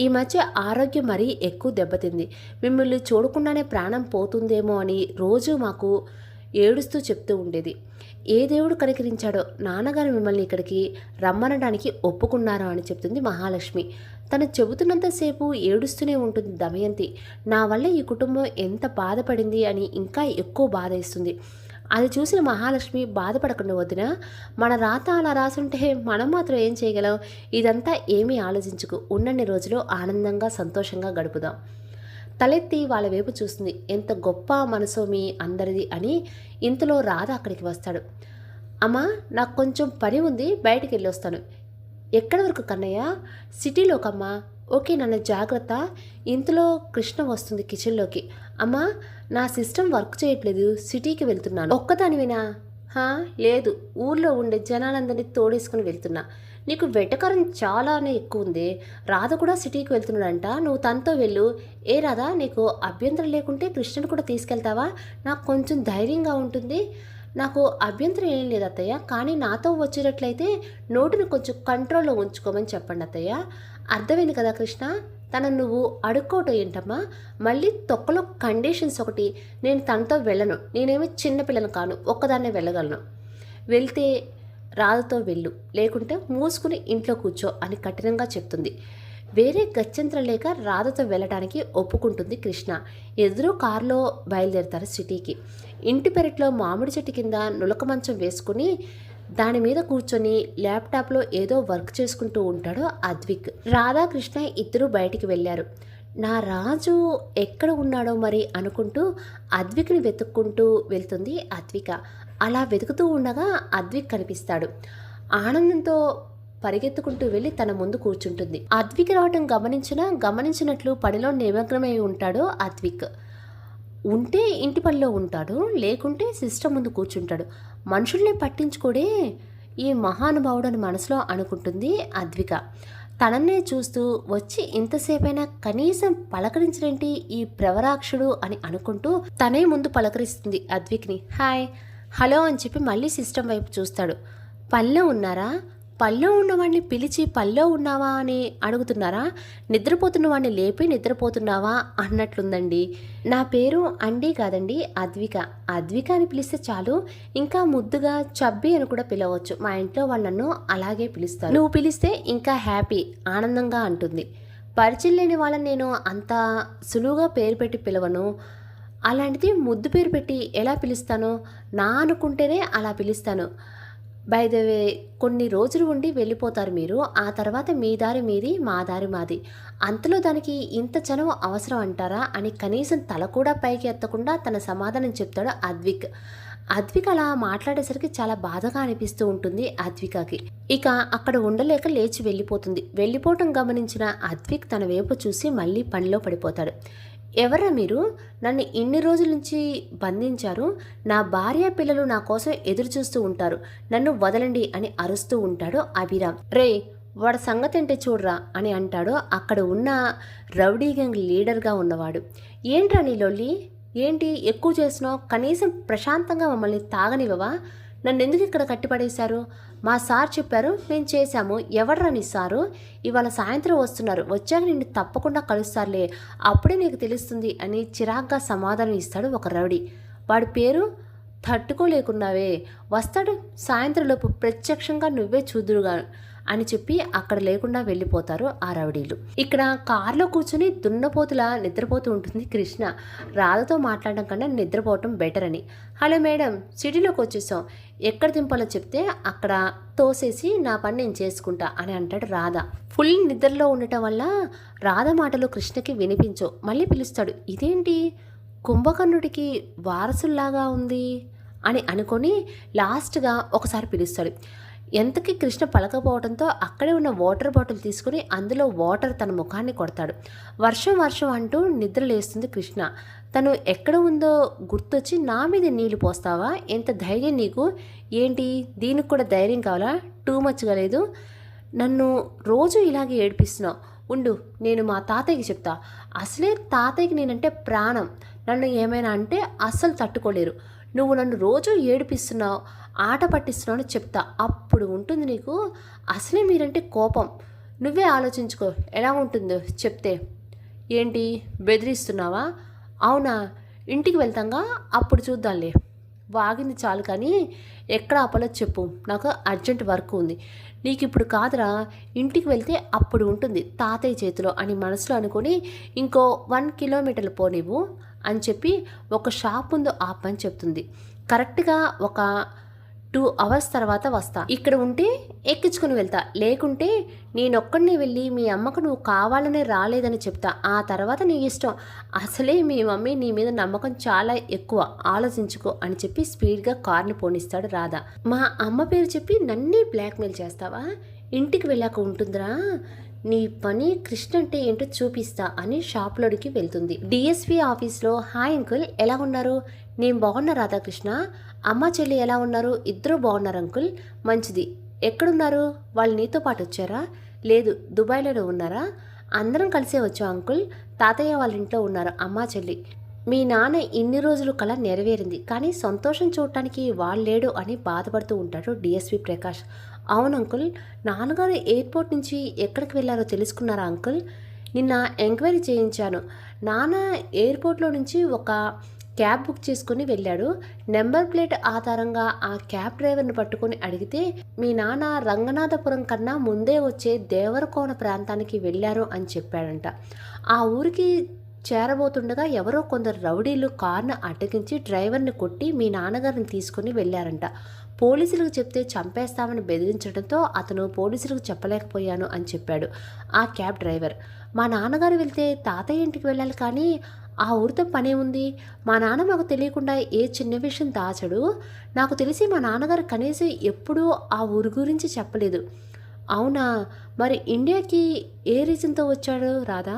ఈ మధ్య ఆరోగ్యం మరీ ఎక్కువ దెబ్బతింది. మిమ్మల్ని చూడకుండానే ప్రాణం పోతుందేమో అని రోజు మాకు ఏడుస్తూ చెప్తూ ఉండేది. ఏ దేవుడు కనికరించాడో నాన్నగారు మిమ్మల్ని ఇక్కడికి రమ్మనడానికి ఒప్పుకున్నారో అని చెప్తుంది మహాలక్ష్మి. తను చెబుతున్నంతసేపు ఏడుస్తూనే ఉంటుంది దమయంతి. నా వల్ల ఈ కుటుంబం ఎంత బాధపడింది అని ఇంకా ఎక్కువ బాధ ఇస్తుంది. అది చూసిన మహాలక్ష్మి బాధపడకుండా వదినా, మన రాత అలా రాసుంటే మనం మాత్రం ఏం చేయగలం, ఇదంతా ఏమీ ఆలోచించుకు, ఉన్నన్ని రోజులు ఆనందంగా సంతోషంగా గడుపుదాం. తలెత్తి వాళ్ళ వైపు చూస్తుంది. ఎంత గొప్ప మనసో మీ అందరిది అని. ఇంతలో రాధ అక్కడికి వస్తాడు. అమ్మా, నాకు కొంచెం పని ఉంది, బయటికి వెళ్ళొస్తాను. ఎక్కడి వరకు కన్నయ్య? సిటీలోకమ్మా. ఓకే నన్ను జాగ్రత్త. ఇంతలో కృష్ణ వస్తుంది కిచెన్లోకి. అమ్మా, నా సిస్టమ్ వర్క్ చేయట్లేదు, సిటీకి వెళ్తున్నాను. ఒక్కదానివేనా? లేదు, ఊర్లో ఉండే జనాలందరినీ తోడేసుకుని వెళ్తున్నా. నీకు వెటకారం చాలానే ఎక్కువ ఉంది. రాధ కూడా సిటీకి వెళ్తున్నాడంట, నువ్వు తనతో వెళ్ళు. ఏ రాధా, నీకు అభ్యంతరం లేకుంటే కృష్ణను కూడా తీసుకెళ్తావా? నాకు కొంచెం ధైర్యంగా ఉంటుంది. నాకు అభ్యంతరం ఏం లేదు అత్తయ్య, కానీ నాతో వచ్చేటట్లయితే నోటిని కొంచెం కంట్రోల్లో ఉంచుకోమని చెప్పండి అత్తయ్య. అర్థమైంది కదా కృష్ణ, తనను నువ్వు అడుక్కోవటం ఏంటమ్మా? మళ్ళీ తొక్కలో కండిషన్స్ ఒకటి. నేను తనతో వెళ్ళను, నేనేమి చిన్నపిల్లను కాను, ఒక్కదాన్నే వెళ్ళగలను. వెళ్తే రాధతో వెళ్ళు, లేకుంటే మూసుకుని ఇంట్లో కూర్చో అని కఠినంగా చెప్తుంది. వేరే గత్యంతరం లేక రాధతో వెళ్ళడానికి ఒప్పుకుంటుంది కృష్ణ. ఎదురు కారులో బయలుదేరుతారు సిటీకి. ఇంటి పెరట్లో మామిడి చెట్టు కింద నులక మంచం వేసుకుని దాని మీద కూర్చొని ల్యాప్టాప్లో ఏదో వర్క్ చేసుకుంటూ ఉంటాడు అద్విక్. రాధాకృష్ణ ఇద్దరు బయటికి వెళ్ళారు. నా రాజు ఎక్కడ ఉన్నాడో మరి అనుకుంటూ అద్విక్ని వెతుక్కుంటూ వెళ్తుంది అద్విక. అలా వెతుకుతూ ఉండగా అద్విక్ కనిపిస్తాడు. ఆనందంతో పరిగెత్తుకుంటూ వెళ్ళి తన ముందు కూర్చుంటుంది. అద్విక్ రావటం గమనించినట్లు పనిలో నిమగ్నమై ఉంటాడు అద్విక్. ఉంటే ఇంటి పనిలో ఉంటాడు, లేకుంటే సిస్టమ్ ముందు కూర్చుంటాడు. మనుషుల్ని పట్టించుకోడే ఈ మహానుభావుడు అని మనసులో అనుకుంటుంది అద్విక. తనన్నే చూస్తూ వచ్చి ఇంతసేపైనా కనీసం పలకరించలేంటి ఈ ప్రవరాక్షుడు అని అనుకుంటూ తనే ముందు పలకరిస్తుంది అద్విక్ని. హాయ్, హలో అని చెప్పి మళ్ళీ సిస్టమ్ వైపు చూస్తాడు. పనిలో ఉన్నారా? పనిలో ఉన్నవాడిని పిలిచి పనిలో ఉన్నావా అని అడుగుతున్నారా? నిద్రపోతున్న వాడిని లేపి నిద్రపోతున్నావా అన్నట్లుందండి. నా పేరు అండి కాదండి, అద్విక. అద్విక అని పిలిస్తే చాలు, ఇంకా ముద్దుగా చబ్బి అని కూడా పిలవచ్చు. మా ఇంట్లో వాళ్ళు నన్ను అలాగే పిలుస్తారు. నువ్వు పిలిస్తే ఇంకా హ్యాపీ, ఆనందంగా అంటుంది. పరిచయం లేని వాళ్ళని నేను అంత సులువుగా పేరు పెట్టి పిలవను. అలాంటిది ముద్దు పేరు పెట్టి ఎలా పిలుస్తాను? నా అనుకుంటేనే అలా పిలుస్తాను. బై ద వే, కొన్ని రోజులు ఉండి వెళ్ళిపోతారు మీరు. ఆ తర్వాత మీ దారి మీది, మా దారి మాది. అంతలో దానికి ఇంత చనువు అవసరం అంటారా అని కనీసం తల కూడా పైకి ఎత్తకుండా తన సమాధానం చెప్తాడు అద్విక్. అద్విక్ అలా మాట్లాడేసరికి చాలా బాధగా అనిపిస్తూ ఉంటుంది అద్వికకి. ఇక అక్కడ ఉండలేక లేచి వెళ్ళిపోతుంది. వెళ్ళిపోవటం గమనించిన అద్విక్ తన వైపు చూసి మళ్ళీ పనిలో పడిపోతాడు. ఎవరా మీరు? నన్ను ఇన్ని రోజుల నుంచి బంధించారు. నా భార్య పిల్లలు నా కోసం ఎదురు చూస్తూ ఉంటారు. నన్ను వదలండి అని అరుస్తూ ఉంటాడు అభిరామ్. రే, వాడి సంగతి అంటే చూడరా అని అంటాడు అక్కడ ఉన్న రౌడీ గ్యాంగ్ లీడర్గా ఉన్నవాడు. ఏంట్రా నీ లొల్లి? ఏంటి ఎక్కువ చేస్తున్నావు? కనీసం ప్రశాంతంగా మమ్మల్ని తాగనివ్వవా? నన్ను ఎందుకు ఇక్కడ కట్టిపడేశారు? మా సార్ చెప్పారు, మేము చేశాము. ఎవడ్రా నీ సారు? ఇవాళ సాయంత్రం వస్తున్నారు, వచ్చాక నిన్ను తప్పకుండా కలుస్తారులే, అప్పుడే నీకు తెలుస్తుంది అని చిరాగ్గా సమాధానం ఇస్తాడు ఒక రౌడీ. వాడి పేరు తట్టుకోలేకున్నావే, వస్తాడు సాయంత్రంలోపు, ప్రత్యక్షంగా నువ్వే చూదురుగా అని చెప్పి అక్కడ లేకుండా వెళ్ళిపోతారు ఆ రౌడీలు. ఇక్కడ కారులో కూర్చొని దున్నపోతులా నిద్రపోతూ ఉంటుంది కృష్ణ. రాధతో మాట్లాడడం కన్నా నిద్రపోవటం బెటర్ అని. హలో మేడం, సిటీలోకి వచ్చేసాం, ఎక్కడ దింపాలో చెప్తే అక్కడ తోసేసి నా పని నేను చేసుకుంటా అని అంటాడు రాధ. ఫుల్ నిద్రలో ఉండటం వల్ల రాధ మాటలు కృష్ణకి వినిపించవు. మళ్ళీ పిలుస్తాడు. ఇదేంటి కుంభకర్ణుడికి వారసుల్లాగా ఉంది అని అనుకొని లాస్ట్గా ఒకసారి పిలుస్తాడు. ఎంతకీ కృష్ణ పలకపోవడంతో అక్కడే ఉన్న వాటర్ బాటిల్ తీసుకుని అందులో వాటర్ తన ముఖాన్ని కొడతాడు. వర్షం వర్షం అంటూ నిద్ర లేస్తుంది కృష్ణ. తను ఎక్కడ ఉందో గుర్తొచ్చి నా మీద నీళ్లు పోస్తావా? ఎంత ధైర్యం నీకు? ఏంటి దీనికి కూడా ధైర్యం కావాలా? టూ మచ్గా లేదు. నన్ను రోజు ఇలాగే ఏడిపిస్తున్నావు. ఉండు, నేను మా తాతయ్యకి చెప్తా. అసలే తాతయ్యకి నేనంటే ప్రాణం. నన్ను ఏమైనా అంటే అస్సలు తట్టుకోలేరు. నువ్వు నన్ను రోజు ఏడిపిస్తున్నావు, ఆట పట్టిస్తున్నావు అని చెప్తా, అప్పుడు ఉంటుంది నీకు. అసలే మీరంటే కోపం. నువ్వే ఆలోచించుకో ఎలా ఉంటుందో చెప్తే. ఏంటి బెదిరిస్తున్నావా? అవునా, ఇంటికి వెళ్తాంగా, అప్పుడు చూద్దాంలే. వాగింది చాలు కానీ ఎక్కడ ఆపాలో చెప్పు, నాకు అర్జెంట్ వర్క్ ఉంది. నీకు ఇప్పుడు కాదురా, ఇంటికి వెళ్తే అప్పుడు ఉంటుంది తాతయ్య చేతిలో అని మనసులో అనుకొని ఇంకో 1 కిలోమీటర్లు పోనివ్వు అని చెప్పి ఒక షాప్ ముందు ఆపని చెప్తుంది. కరెక్ట్గా ఒక 2 అవర్స్ తర్వాత వస్తా. ఇక్కడ ఉంటే ఎక్కించుకుని వెళ్తా, లేకుంటే నేనొక్కడినే వెళ్ళి మీ అమ్మకు నువ్వు కావాలనే రాలేదని చెప్తా. ఆ తర్వాత నీ ఇష్టం. అసలే మీ మమ్మీ నీ మీద నమ్మకం చాలా ఎక్కువ, ఆలోచించుకో అని చెప్పి స్పీడ్గా కార్ని పోనిస్తాడు రాధా. మా అమ్మ పేరు చెప్పి నన్నే బ్లాక్మెయిల్ చేస్తావా? ఇంటికి వెళ్ళాక ఉంటుందిరా నీ పని, కృష్ణ అంటే ఏంటో చూపిస్తా అని షాప్లోడికి వెళ్తుంది. డిఎస్పీ ఆఫీస్లో హాయ్ అంకుల్, ఎలా ఉన్నారు? నేను బాగున్నా రాధాకృష్ణ. అమ్మ చెల్లి ఎలా ఉన్నారు? ఇద్దరు బాగున్నారు అంకుల్. మంచిది, ఎక్కడున్నారు? వాళ్ళు నీతో పాటు వచ్చారా? లేదు, దుబాయ్లోనే ఉన్నారా? అందరం కలిసే వచ్చాం అంకుల్. తాతయ్య వాళ్ళ ఇంట్లో ఉన్నారు అమ్మా చెల్లి. మీ నాన్న ఇన్ని రోజులు కల నెరవేరింది, కానీ సంతోషం చూడటానికి వాళ్ళేడు అని బాధపడుతూ ఉంటాడు డిఎస్పి ప్రకాష్. అవును అంకుల్, నాన్నగారు ఎయిర్పోర్ట్ నుంచి ఎక్కడికి వెళ్ళారో తెలుసుకున్నారా అంకుల్? నిన్న ఎంక్వైరీ చేయించాను. నాన్న ఎయిర్పోర్ట్లో నుంచి ఒక క్యాబ్ బుక్ చేసుకుని వెళ్ళాడు. నెంబర్ ప్లేట్ ఆధారంగా ఆ క్యాబ్ డ్రైవర్ని పట్టుకొని అడిగితే మీ నాన్న రంగనాథపురం కన్నా ముందే వచ్చే దేవరకోన ప్రాంతానికి వెళ్ళారు అని చెప్పాడంట. ఆ ఊరికి చేరబోతుండగా ఎవరో కొందరు రౌడీలు కార్ను అడ్డగించి డ్రైవర్ని కొట్టి మీ నాన్నగారిని తీసుకుని వెళ్ళారంట. పోలీసులకు చెప్తే చంపేస్తామని బెదిరించడంతో అతను పోలీసులకు చెప్పలేకపోయాను అని చెప్పాడు ఆ క్యాబ్ డ్రైవర్. మా నాన్నగారు వెళ్తే తాతయ్య ఇంటికి వెళ్ళాలి, కానీ ఆ ఊరితో పనే ఉంది. మా నాన్న మాకు తెలియకుండా ఏ చిన్న విషయం దాచడు. నాకు తెలిసి మా నాన్నగారు కనీసం ఎప్పుడూ ఆ ఊరి గురించి చెప్పలేదు. అవునా, మరి ఇండియాకి ఏ రీజన్తో వచ్చాడు రాధా?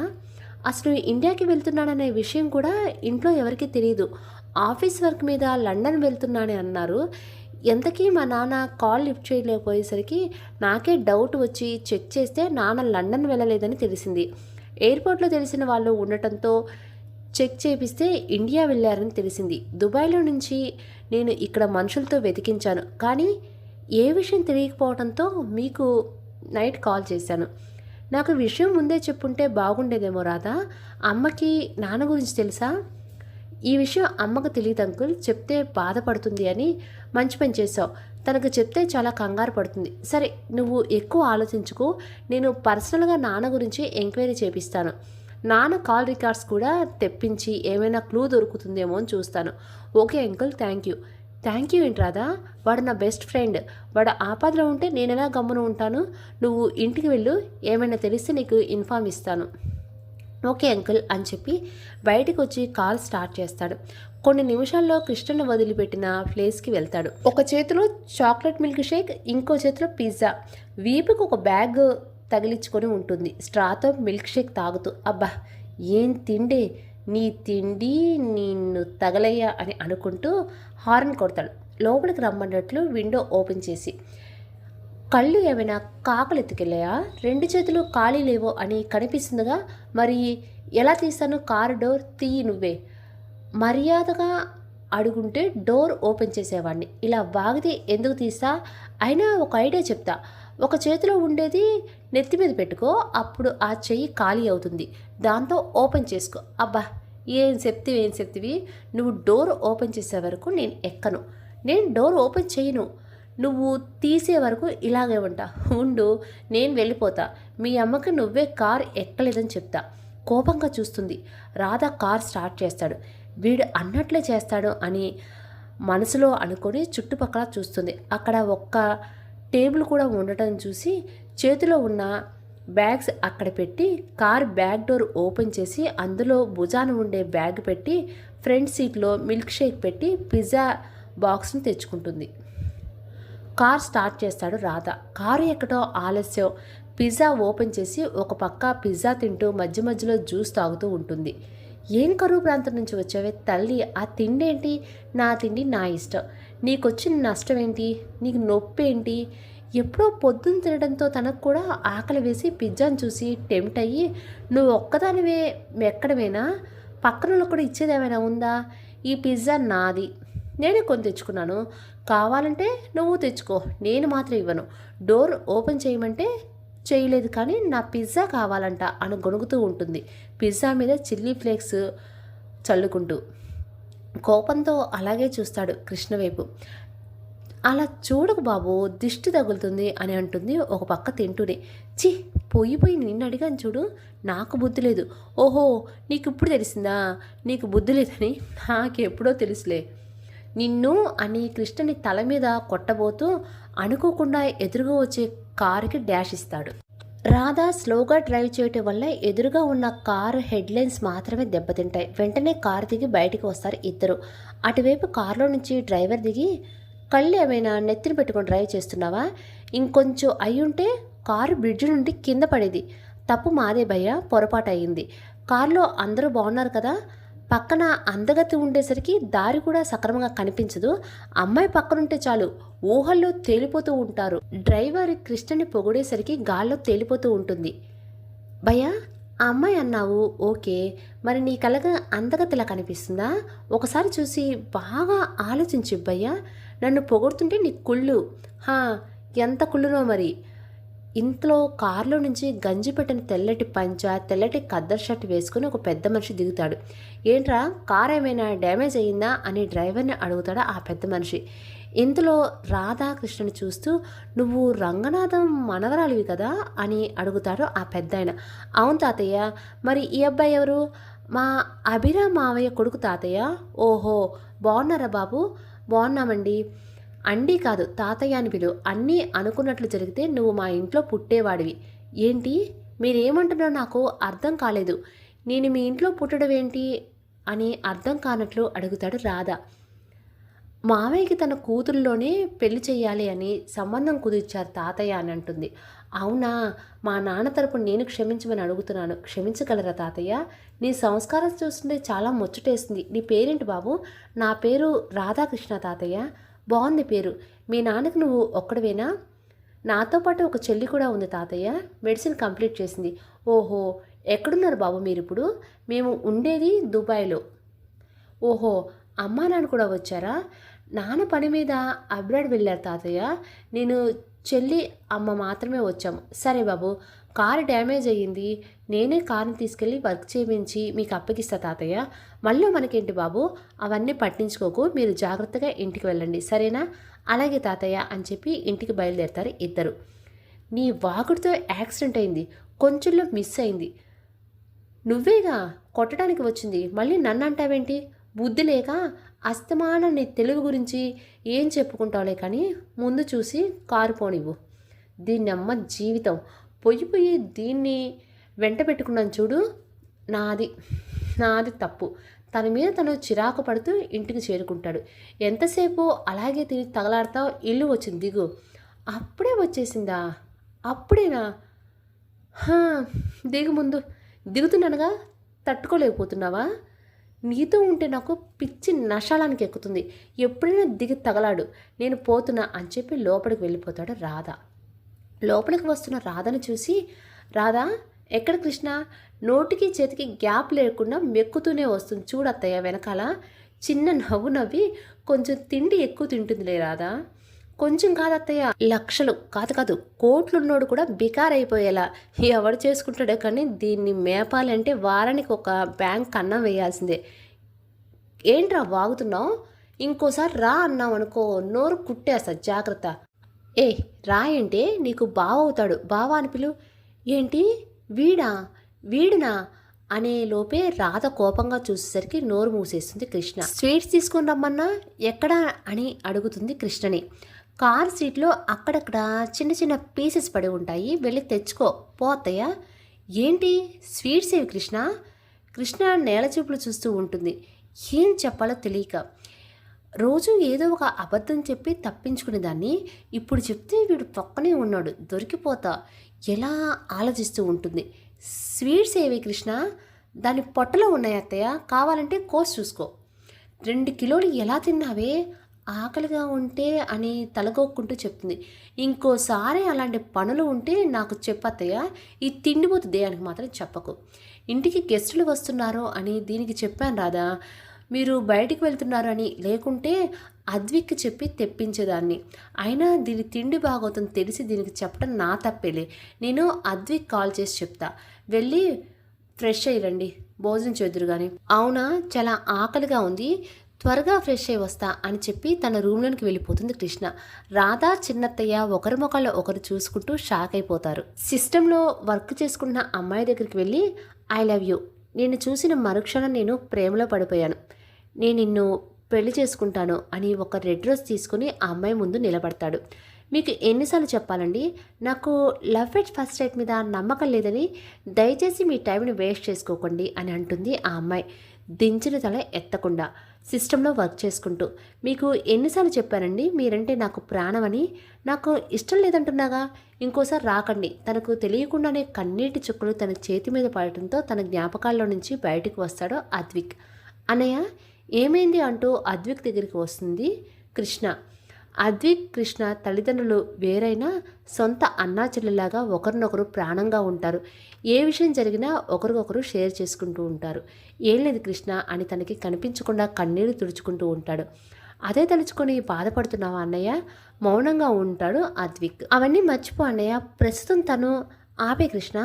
అసలు ఇండియాకి వెళ్తున్నాడనే విషయం కూడా ఇంట్లో ఎవరికీ తెలియదు. ఆఫీస్ వర్క్ మీద లండన్ వెళ్తున్నాడని అన్నారు. ఎంతకీ మా నాన్న కాల్ లిఫ్ట్ చేయలేకపోయేసరికి నాకే డౌట్ వచ్చి చెక్ చేస్తే నాన్న లండన్ వెళ్ళలేదని తెలిసింది. ఎయిర్పోర్ట్లో తెలిసిన వాళ్ళు ఉండటంతో చెక్ చేపిస్తే ఇండియా వెళ్ళారని తెలిసింది. దుబాయ్లో నుంచి నేను ఇక్కడ మనుషులతో వెతికించాను, కానీ ఏ విషయం తెలియకపోవడంతో మీకు నైట్ కాల్ చేశాను. నాకు విషయం ముందే చెప్పుంటే బాగుండేదేమో రాధా. అమ్మకి నాన్న గురించి తెలుసా? ఈ విషయం అమ్మకు తెలియదు అంకుల్, చెప్తే బాధపడుతుంది అని. మంచి పని చేసావు. తనకు చెప్తే చాలా కంగారు పడుతుంది. సరే, నువ్వు ఎక్కువ ఆలోచించుకో. నేను పర్సనల్గా నాన్న గురించి ఎంక్వైరీ చేపిస్తాను. నాన్న కాల్ రికార్డ్స్ కూడా తెప్పించి ఏమైనా క్లూ దొరుకుతుందేమో అని చూస్తాను. Okay uncle, thank you. Thank you ఏంటి రాధా? వాడు నా బెస్ట్ ఫ్రెండ్. వాడు ఆపదలో ఉంటే నేనెలా గమ్మున ఉంటాను? నువ్వు ఇంటికి వెళ్ళు, ఏమైనా తెలిస్తే నీకు ఇన్ఫామ్ ఇస్తాను. ఓకే అంకుల్ అని చెప్పి బయటకు వచ్చి కాల్ స్టార్ట్ చేస్తాడు. కొన్ని నిమిషాల్లో కృష్ణను వదిలిపెట్టిన ప్లేస్కి వెళ్తాడు. ఒక చేతిలో చాక్లెట్ మిల్క్ షేక్, ఇంకో చేతిలో పిజ్జా, వీపుకు ఒక బ్యాగ్ తగిలించుకొని ఉంటుంది. స్ట్రాతో మిల్క్ షేక్ తాగుతూ, అబ్బా ఏం తిండి, నీ తిండి నిన్ను తగలయ్యా అని అనుకుంటూ హార్న్ కొడతాడు. లోపలికి రమ్మన్నట్లు విండో ఓపెన్ చేసి, కళ్ళు ఏమైనా కాకలు ఎత్తుకెళ్ళాయా? రెండు చేతులు ఖాళీ లేవో అని కనిపిస్తుందిగా, మరి ఎలా తీస్తాను? కారు డోర్ తీయి నువ్వే. మర్యాదగా అడుగుంటే డోర్ ఓపెన్ చేసేవాడిని, ఇలా వాగితే ఎందుకు తీస్తా? అయినా ఒక ఐడియా చెప్తా. ఒక చేతిలో ఉండేది నెత్తి మీద పెట్టుకో, అప్పుడు ఆ చెయ్యి ఖాళీ అవుతుంది. దాంతో ఓపెన్ చేసుకో. అబ్బా ఏం చెప్తివి? నువ్వు డోర్ ఓపెన్ చేసే వరకు నేను ఎక్కను. నేను డోర్ ఓపెన్ చేయను. నువ్వు తీసే వరకు ఇలాగే ఉంటా. ఉండు, నేను వెళ్ళిపోతా. మీ అమ్మకి నువ్వే కార్ ఎక్కలేదని చెప్తా. కోపంగా చూస్తుంది. రాధా కార్ స్టార్ట్ చేస్తాడు. వీడు అన్నట్లే చేస్తాడు అని మనసులో అనుకొని చుట్టుపక్కల చూస్తుంది. అక్కడ ఒక్క టేబుల్ కూడా ఉండటం చూసి చేతిలో ఉన్న బ్యాగ్స్ అక్కడ పెట్టి కార్ బ్యాక్ డోర్ ఓపెన్ చేసి అందులో భుజాన ఉండే బ్యాగ్ పెట్టి ఫ్రంట్ సీట్లో మిల్క్ షేక్ పెట్టి పిజ్జా బాక్స్ని తెచ్చుకుంటుంది. కార్ స్టార్ట్ చేస్తాడు రాధా. కారు ఎక్కడో ఆలస్యం. పిజ్జా ఓపెన్ చేసి ఒక పక్క పిజ్జా తింటూ మధ్య మధ్యలో జ్యూస్ తాగుతూ ఉంటుంది. ఏం కరువు ప్రాంతం నుంచి వచ్చావే తల్లి, ఆ తిండి ఏంటి? నా తిండి నా ఇష్టం. నీకొచ్చిన నష్టం ఏంటి? నీకు నొప్పి ఏంటి? ఎప్పుడో పొద్దున్న తినడంతో తనకు కూడా ఆకలి వేసి పిజ్జాను చూసి టెంప్ట్ అయ్యి, నువ్వు ఒక్కదానివే ఎక్కడమేనా? పక్కనలో కూడా ఇచ్చేదేమైనా ఉందా? ఈ పిజ్జా నాది, నేనే కొని తెచ్చుకున్నాను. కావాలంటే నువ్వు తెచ్చుకో, నేను మాత్రం ఇవ్వను. డోర్ ఓపెన్ చేయమంటే చేయలేదు, కానీ నా పిజ్జా కావాలంట అని గొణుగుతూ ఉంటుంది. పిజ్జా మీద చిల్లీ ఫ్లేక్స్ చల్లుకుంటూ కోపంతో అలాగే చూస్తాడు కృష్ణ వైపు. అలా చూడకు బాబు, దిష్టి తగులుతుంది అని అంటుంది ఒక పక్క తింటూనే. చి, పోయి నిన్ను అడిగాను చూడు, నాకు బుద్ధి లేదు. ఓహో, నీకు ఇప్పుడు తెలిసిందా? నీకు బుద్ధి లేదని నాకెప్పుడో తెలుసులే. నిన్ను అని కృష్ణని తల మీద కొట్టబోతూ అనుకోకుండా ఎదురుగా వచ్చే కారుకి డాష్ ఇస్తాడు. రాధా స్లోగా డ్రైవ్ చేయటం వల్ల ఎదురుగా ఉన్న కారు హెడ్లైన్స్ మాత్రమే దెబ్బతింటాయి. వెంటనే కారు దిగి బయటికి వస్తారు ఇద్దరు. అటువైపు కారులో నుంచి డ్రైవర్ దిగి, కళ్ళు ఏమైనా నెత్తిన పెట్టుకొని డ్రైవ్ చేస్తున్నావా? ఇంకొంచెం అయ్యుంటే కారు బ్రిడ్జ్ నుండి కింద పడేది. తప్పు మాదే భయ్యా, పొరపాటు అయ్యింది. కారులో అందరూ బాగున్నారు కదా? పక్కన అందగతి ఉండేసరికి దారి కూడా సక్రమంగా కనిపించదు. అమ్మాయి పక్కనుంటే చాలు ఊహల్లో తేలిపోతూ ఉంటారు. డ్రైవర్ కృష్ణని పొగిడేసరికి గాల్లో తేలిపోతూ ఉంటుంది. భయ్యా, ఆ అమ్మాయి అన్నావు ఓకే, మరి నీ కలగా అందగతిలా కనిపిస్తుందా? ఒకసారి చూసి బాగా ఆలోచించు భయ్యా. నన్ను పొగుడుతుంటే నీ కుళ్ళు. హా, ఎంత కుళ్ళునో మరి. ఇంట్లో కారులో నుంచి గంజి పెట్టిన తెల్లటి పంచ, తెల్లటి ఖద్దర్ షర్ట్ వేసుకుని ఒక పెద్ద మనిషి దిగుతాడు. ఏంట్రా, కార్ ఏమైనా డ్యామేజ్ అయ్యిందా అని డ్రైవర్ని అడుగుతాడు ఆ పెద్ద మనిషి. ఇంతలో రాధాకృష్ణని చూస్తూ, నువ్వు రంగనాథం మనవరాలివి కదా అని అడుగుతాడు ఆ పెద్దాయన. అవును తాతయ్య. మరి ఈ అబ్బాయి ఎవరు? మా అభిరామ్ మావయ్య కొడుకు తాతయ్య. ఓహో, బాగున్నారా బాబు? బాగున్నామండి. అండి కాదు, తాతయ్య అని పిలు. అన్నీ అనుకున్నట్లు జరిగితే నువ్వు మా ఇంట్లో పుట్టేవాడివి. ఏంటి మీరేమంటున్నారో నాకు అర్థం కాలేదు. నేను మీ ఇంట్లో పుట్టడం ఏంటి అని అర్థం కానట్లు అడుగుతాడు రాధ. మావయ్యకి తన కూతురులోనే పెళ్లి చెయ్యాలి అని సంబంధం కుదిర్చారు తాతయ్య అని అంటుంది. అవునా, మా నాన్న తరపున నేను క్షమించమని అడుగుతున్నాను. క్షమించగలరా తాతయ్య? నీ సంస్కారం చూస్తుంటే చాలా ముచ్చటేస్తుంది. నీ పేరేంటి బాబు? నా పేరు రాధాకృష్ణ తాతయ్య. బాగుంది పేరు. మీ నాన్నకు నువ్వు ఒక్కడవేనా? నాతో పాటు ఒక చెల్లి కూడా ఉంది తాతయ్య. మెడిసిన్ కంప్లీట్ చేసింది. ఓహో, ఎక్కడున్నారు బాబు మీరు ఇప్పుడు? మేము ఉండేది దుబాయ్లో. ఓహో, అమ్మా నాన్న కూడా వచ్చారా? నాన్న పని మీద అబ్రాడ్ వెళ్ళారు తాతయ్య. నేను, చెల్లి, అమ్మ మాత్రమే వచ్చాము. సరే బాబు, కారు డ్యామేజ్ అయ్యింది. నేనే కారుని తీసుకెళ్ళి వర్క్ చేయించి మీకు అప్పగిస్తా తాతయ్య. మళ్ళీ మనకేంటి బాబు, అవన్నీ పట్టించుకోకు. మీరు జాగ్రత్తగా ఇంటికి వెళ్ళండి, సరేనా? అలాగే తాతయ్య అని చెప్పి ఇంటికి బయలుదేరతారు ఇద్దరు. నీ వాగుడితో యాక్సిడెంట్ అయింది, కొంచెంలో మిస్ అయింది. నువ్వేగా కొట్టడానికి వచ్చింది, మళ్ళీ నన్ను అంటావేంటి? బుద్ధి లేక అస్తమానం నీ తెలుగు గురించి ఏం చెప్పుకుంటావులే కానీ ముందు చూసి కారు పోనివ్వు. దీన్ని అమ్మ జీవితం పొయ్యి దీన్ని వెంట పెట్టుకున్నాను చూడు. నాది నాది తప్పు. తన మీద తను చిరాకు పడుతూ ఇంటికి చేరుకుంటాడు. ఎంతసేపు అలాగే తిరిగి తగలాడతావు? ఇల్లు వచ్చింది, దిగు. అప్పుడే వచ్చేసిందా? అప్పుడేనా? దిగు ముందు. దిగుతున్నానుగా, తట్టుకోలేకపోతున్నావా? నీతో ఉంటే నాకు పిచ్చి నషాలానికి ఎక్కుతుంది. ఎప్పుడైనా దిగి తగలాడు, నేను పోతున్నా అని చెప్పి లోపలికి వెళ్ళిపోతాడు రాధ. లోపలికి వస్తున్న రాధను చూసి, రాధా ఎక్కడ కృష్ణ? నోటికి చేతికి గ్యాప్ లేకుండా మెక్కుతూనే వస్తుంది చూడత్తయ్య వెనకాల. చిన్న నవ్వు నవ్వి, కొంచెం తిండి ఎక్కువ తింటుందిలే రాధా. కొంచెం కాదత్తయ్య, లక్షలు కాదు కోట్లున్నోడు కూడా బికారైపోయేలా ఎవడు చేసుకుంటాడే కానీ దీన్ని మేపాలంటే వారానికి ఒక బ్యాంక్ అన్నం వేయాల్సిందే. ఏంట్రా వాగుతున్నావు? ఇంకోసారి రా అన్నావు అనుకో, నోరు కుట్టేస్తా, జాగ్రత్త. ఏ రా ఏంటే, నీకు బావ అవుతాడు, బావా అని పిలు. ఏంటి వీడినా అనే లోపే రాధ కోపంగా చూసేసరికి నోరు మూసేస్తుంది కృష్ణ. స్వీట్స్ తీసుకొని రమ్మన్నా ఎక్కడా అని అడుగుతుంది కృష్ణని. కార్ సీట్లో అక్కడక్కడ చిన్న చిన్న పీసెస్ పడి ఉంటాయి, వెళ్ళి తెచ్చుకో పోతయ్యా. ఏంటి స్వీట్స్ ఏవి కృష్ణ? కృష్ణ నేల చూపులు చూస్తూ ఉంటుంది. ఏం చెప్పాలో తెలియక రోజు ఏదో ఒక అబద్ధం చెప్పి తప్పించుకునేదాన్ని. ఇప్పుడు చెప్తే వీడు పక్కనే ఉన్నాడు, దొరికిపోతా ఎలా ఆలోచిస్తూ ఉంటుంది. స్వీట్స్ ఏవి కృష్ణ? దాని పొట్టలో ఉన్నాయి అత్తయ్య, కావాలంటే కోసి చూసుకో. 2 కిలోలు ఎలా తిన్నావే? ఆకలిగా ఉంటే అని తలగొక్కుంటూ చెప్తుంది. ఇంకోసారి అలాంటి పనులు ఉంటే నాకు చెప్పత్తయ్య, ఈ తిండిపోతు దేనికి మాత్రం చెప్పకు. ఇంటికి గెస్టులు వస్తున్నారు అని దీనికి చెప్పాను రాదా, మీరు బయటికి వెళ్తున్నారు అని. లేకుంటే అద్విక్కి చెప్పి తెప్పించేదాన్ని. అయినా దీని తిండి బాగోతుంది తెలిసి దీనికి చెప్పడం నా తప్పేలే. నేను అద్విక్ కాల్ చేసి చెప్తా, వెళ్ళి ఫ్రెష్ అయ్యిరండి, భోజనం చేదురు కానీ. అవునా, చాలా ఆకలిగా ఉంది, త్వరగా ఫ్రెష్ అయ్యి వస్తా అని చెప్పి తన రూమ్లోనికి వెళ్ళిపోతుంది కృష్ణ. రాధా చిన్నత్తయ్య ఒకరి ముఖాల్లో ఒకరు చూసుకుంటూ షాక్ అయిపోతారు. సిస్టంలో వర్క్ చేసుకుంటున్న అమ్మాయి దగ్గరికి వెళ్ళి, ఐ లవ్ యూ, నేను చూసిన మరుక్షణం నేను ప్రేమలో పడిపోయాను, నేను నిన్ను పెళ్లి చేసుకుంటాను అని ఒక రెడ్ రోజ్ తీసుకుని ఆ అమ్మాయి ముందు నిలబడతాడు. మీకు ఎన్నిసార్లు చెప్పాలండి, నాకు లవ్ ఎట్ ఫస్ట్ సైట్ మీద నమ్మకం లేదని. దయచేసి మీ టైంని వేస్ట్ చేసుకోకండి అని అంటుంది ఆ అమ్మాయి దించిన తల ఎత్తకుండా సిస్టంలో వర్క్ చేసుకుంటూ. మీకు ఎన్నిసార్లు చెప్పానండి మీరంటే నాకు ప్రాణమని? నాకు ఇష్టం లేదంటున్నాగా, ఇంకోసారి రాకండి. తనకు తెలియకుండానే కన్నీటి చుక్కలు తన చేతి మీద పడటంతో తన జ్ఞాపకాల్లో నుంచి బయటకు వస్తాడో అద్విక్. అన్నయ్య ఏమైంది అంటూ అద్విక్ దగ్గరికి వస్తుంది కృష్ణ. అద్విక్ కృష్ణ తల్లిదండ్రులు వేరైనా సొంత అన్నా చెల్లెలాగా ఒకరినొకరు ప్రాణంగా ఉంటారు. ఏ విషయం జరిగినా ఒకరికొకరు షేర్ చేసుకుంటూ ఉంటారు. ఏం లేదు కృష్ణ అని తనకి కనిపించకుండా కన్నీరు తుడుచుకుంటూ ఉంటాడు. అదే తలుచుకొని బాధపడుతున్నావా అన్నయ్య? మౌనంగా ఉంటాడు అద్విక్. అవన్నీ మర్చిపో అన్నయ్య, ప్రస్తుతం తను ఆపే కృష్ణ.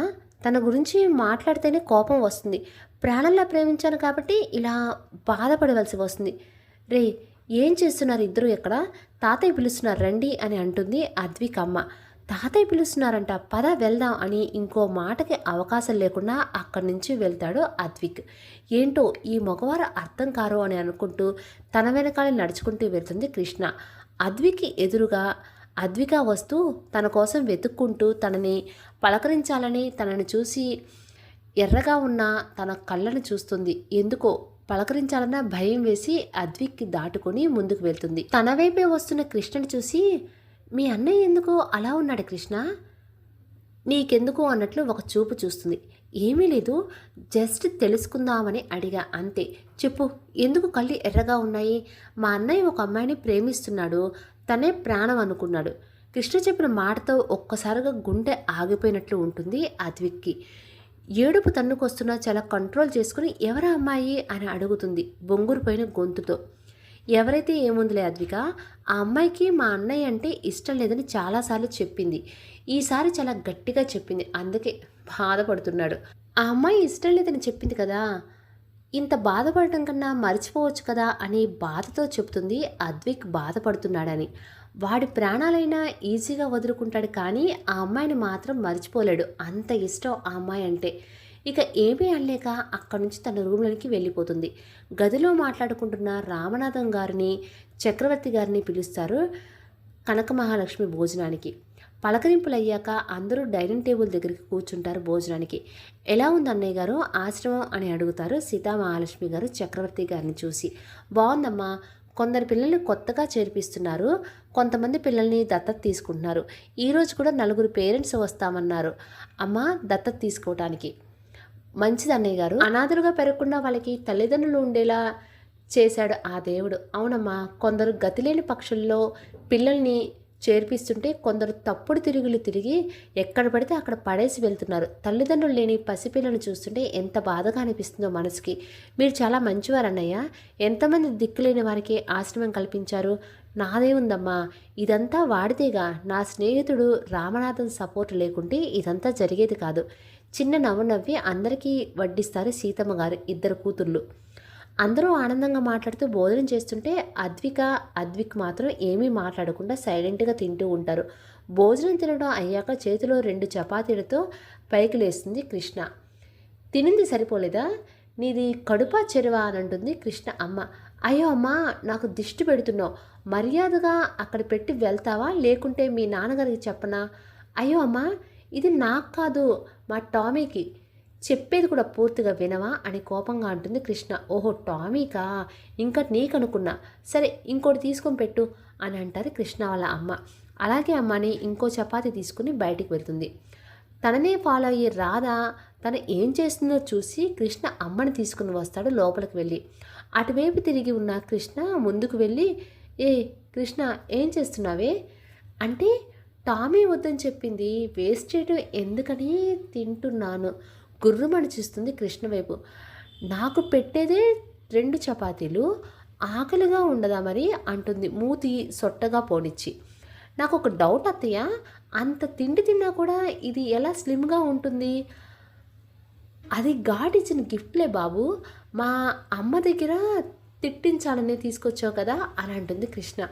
తన గురించి మాట్లాడితేనే కోపం వస్తుంది. ప్రాణంలా ప్రేమించాను కాబట్టి ఇలా బాధపడవలసి వస్తుంది. రే ఏం చేస్తున్నారు ఇద్దరు ఎక్కడ? తాతయ్య పిలుస్తున్నారు రండి అని అంటుంది అద్విక్ అమ్మ. తాతయ్య పిలుస్తున్నారంట, పద వెళ్దాం అని ఇంకో మాటకి అవకాశం లేకుండా అక్కడి నుంచి వెళ్తాడు అద్విక్. ఏంటో ఈ మగవారు అర్థం కారు అని అనుకుంటూ తన వెనకాలే నడుచుకుంటూ వెళ్తుంది కృష్ణ. అద్విక్కి ఎదురుగా అద్విక వస్తూ తన కోసం వెతుక్కుంటూ తనని పలకరించాలని తనని చూసి ఎర్రగా ఉన్న తన కళ్ళను చూస్తుంది. ఎందుకో పలకరించాలన్న భయం వేసి అద్విక్కి దాటుకొని ముందుకు వెళ్తుంది. తన వైపే వస్తున్న కృష్ణని చూసి, మీ అన్నయ్య ఎందుకు అలా ఉన్నాడు కృష్ణ, నీకెందుకు అన్నట్లు ఒక చూపు చూస్తుంది. ఏమీ లేదు, జస్ట్ తెలుసుకుందామని అడిగా అంతే. చెప్పు, ఎందుకు కళ్ళు ఎర్రగా ఉన్నాయి? మా అన్నయ్య ఒక అమ్మాయిని ప్రేమిస్తున్నాడు, తనే ప్రాణం అనుకున్నాడు. కృష్ణ చెప్పిన మాటతో ఒక్కసారిగా గుండె ఆగిపోయినట్లు ఉంటుంది అద్విక్కి. ఏడుపు తన్నుకొస్తున్నా చాలా కంట్రోల్ చేసుకుని ఎవరా అమ్మాయి అని అడుగుతుంది బొంగురుపోయిన గొంతుతో. ఎవరైతే ఏముందిలే అద్విక, ఆ అమ్మాయికి మా అన్నయ్య అంటే ఇష్టం లేదని చాలాసార్లు చెప్పింది. ఈసారి చాలా గట్టిగా చెప్పింది, అందుకే బాధపడుతున్నాడు. ఆ అమ్మాయి ఇష్టం లేదని చెప్పింది కదా, ఇంత బాధపడటం కన్నా మర్చిపోవచ్చు కదా అని బాధతో చెప్తుంది అద్విక్ బాధపడుతున్నాడని. వాడి ప్రాణాలైనా ఈజీగా వదులుకుంటాడు కానీ ఆ అమ్మాయిని మాత్రం మర్చిపోలేడు. అంత ఇష్టం ఆ అమ్మాయి అంటే. ఇక ఏమీ అనలేక అక్కడి నుంచి తన రూమ్లోనికి వెళ్ళిపోతుంది. గదిలో మాట్లాడుకుంటున్న రామనాథం గారిని చక్రవర్తి గారిని పిలుస్తారు కనక మహాలక్ష్మి భోజనానికి. పలకరింపులు అయ్యాక అందరూ డైనింగ్ టేబుల్ దగ్గరికి కూర్చుంటారు భోజనానికి. ఎలా ఉంది అన్నయ్య గారు ఆశ్రమం అని అడుగుతారు సీతామహాలక్ష్మి గారు చక్రవర్తి గారిని చూసి. బాగుందమ్మా, కొందరు పిల్లల్ని కొత్తగా చేర్పిస్తున్నారు, కొంతమంది పిల్లల్ని దత్తత తీసుకుంటున్నారు. ఈరోజు కూడా 4 పేరెంట్స్ వస్తామన్నారు అమ్మ దత్తత తీసుకోవటానికి. మంచిది అన్నయ్య గారు, అనాథలుగా పెరగకుండా వాళ్ళకి తల్లిదండ్రులు ఉండేలా చేశాడు ఆ దేవుడు. అవునమ్మా, కొందరు గతిలేని పక్షుల్లో పిల్లల్ని చేర్పిస్తుంటే కొందరు తప్పుడు తిరుగులు తిరిగి ఎక్కడ పడితే అక్కడ పడేసి వెళ్తున్నారు. తల్లిదండ్రులు లేని పసిపిల్లలను చూస్తుంటే ఎంత బాధగా అనిపిస్తుందో మనసుకి. మీరు చాలా మంచివారు అన్నయ్య, ఎంతమంది దిక్కులేని వారికి ఆశ్రమం కల్పించారు. నాదే ఉందమ్మా, ఇదంతా వాడితేగా. నా స్నేహితుడు రామనాథన్ సపోర్ట్ లేకుంటే ఇదంతా జరిగేది కాదు. చిన్న నవ్వు నవ్వి అందరికీ వడ్డిస్తారు సీతమ్మ గారు ఇద్దరు కూతుర్లు. అందరూ ఆనందంగా మాట్లాడుతూ భోజనం చేస్తుంటే అద్విక్ మాత్రం ఏమీ మాట్లాడకుండా సైలెంట్గా తింటూ ఉంటారు. భోజనం తినడం అయ్యాక చేతిలో 2 చపాతీలతో పైకి లేస్తుంది కృష్ణ. తినింది సరిపోలేదా, నీది కడుపా చెరువా అని అంటుంది కృష్ణ అమ్మ. అయ్యో అమ్మా, నాకు దిష్టి పెడుతున్నావు, మర్యాదగా అక్కడ పెట్టి వెళ్తావా లేకుంటే మీ నాన్నగారికి చెప్పనా? అయ్యో అమ్మా, ఇది నాకు కాదు మా టామీకి, చెప్పేది కూడా పూర్తిగా వినవా అని కోపంగా అంటుంది కృష్ణ. ఓహో టామీకా, ఇంకా నీకనుకున్నా, సరే ఇంకోటి తీసుకొని పెట్టు అని అంటారు కృష్ణ వాళ్ళ అమ్మ. అలాగే అమ్మని ఇంకో చపాతీ తీసుకుని బయటికి వెళ్తుంది. తననే ఫాలో అయ్యి రాధ తను ఏం చేస్తుందో చూసి కృష్ణ అమ్మని తీసుకుని వస్తాడు లోపలికి వెళ్ళి. అటువైపు తిరిగి ఉన్న కృష్ణ ముందుకు వెళ్ళి, ఏ కృష్ణ ఏం చేస్తున్నావే అంటే, టామీ వద్దని చెప్పింది, వేస్ట్ చేయడం ఎందుకని తింటున్నాను గుర్రుమని చూస్తుంది కృష్ణ వైపు. నాకు పెట్టేదే 2 చపాతీలు, ఆకలిగా ఉండదా మరి అంటుంది మూతి సొట్టగా పోనిచ్చి. నాకు ఒక డౌట్ అత్తయ్య, అంత తిండి తిన్నా కూడా ఇది ఎలా స్లిమ్గా ఉంటుంది? అది గాడ్ ఇచ్చిన గిఫ్ట్లే బాబు, మా అమ్మ దగ్గర తిట్టించాలని తీసుకొచ్చావు కదా అని అంటుంది కృష్ణ.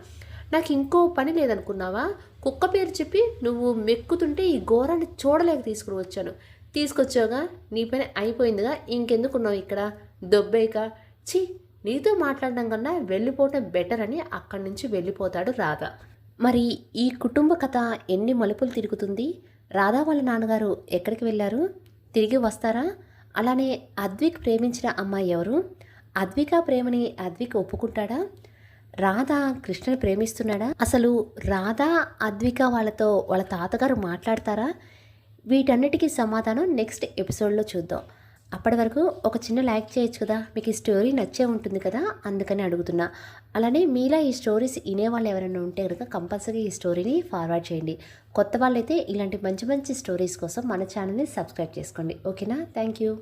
నాకు ఇంకో పని లేదనుకున్నావా? కుక్క పేరు చెప్పి నువ్వు మెక్కుతుంటే ఈ ఘోరాన్ని చూడలేక తీసుకుని వచ్చాను. తీసుకొచ్చావుగా, నీ పని అయిపోయిందిగా, ఇంకెందుకున్నావు ఇక్కడ దొబ్బేక? ఛీ, నీతో మాట్లాడడం కన్నా వెళ్ళిపోవటం బెటర్ అని అక్కడి నుంచి వెళ్ళిపోతాడు రాధ. మరి ఈ కుటుంబ కథ ఎన్ని మలుపులు తిరుగుతుంది? రాధా వాళ్ళ నాన్నగారు ఎక్కడికి వెళ్ళారు? తిరిగి వస్తారా? అలానే అద్విక్ ప్రేమించిన అమ్మాయి ఎవరు? అద్విక ప్రేమని అద్విక్ ఒప్పుకుంటాడా? రాధ కృష్ణని ప్రేమిస్తున్నాడా? అసలు రాధ అద్విక వాళ్ళతో వాళ్ళ తాతగారు మాట్లాడతారా? వీటన్నిటికీ సమాధానం నెక్స్ట్ ఎపిసోడ్లో చూద్దాం. అప్పటి వరకు ఒక చిన్న లైక్ చేయొచ్చు కదా, మీకు ఈ స్టోరీ నచ్చే ఉంటుంది కదా, అందుకని అడుగుతున్నా. అలానే మీలా ఈ స్టోరీస్ వినేవాళ్ళు ఎవరైనా ఉంటే కనుక కంపల్సరీ ఈ స్టోరీని ఫార్వర్డ్ చేయండి. కొత్త వాళ్ళైతే ఇలాంటి మంచి మంచి స్టోరీస్ కోసం మన ఛానల్ని సబ్స్క్రైబ్ చేసుకోండి. ఓకేనా? Thank you.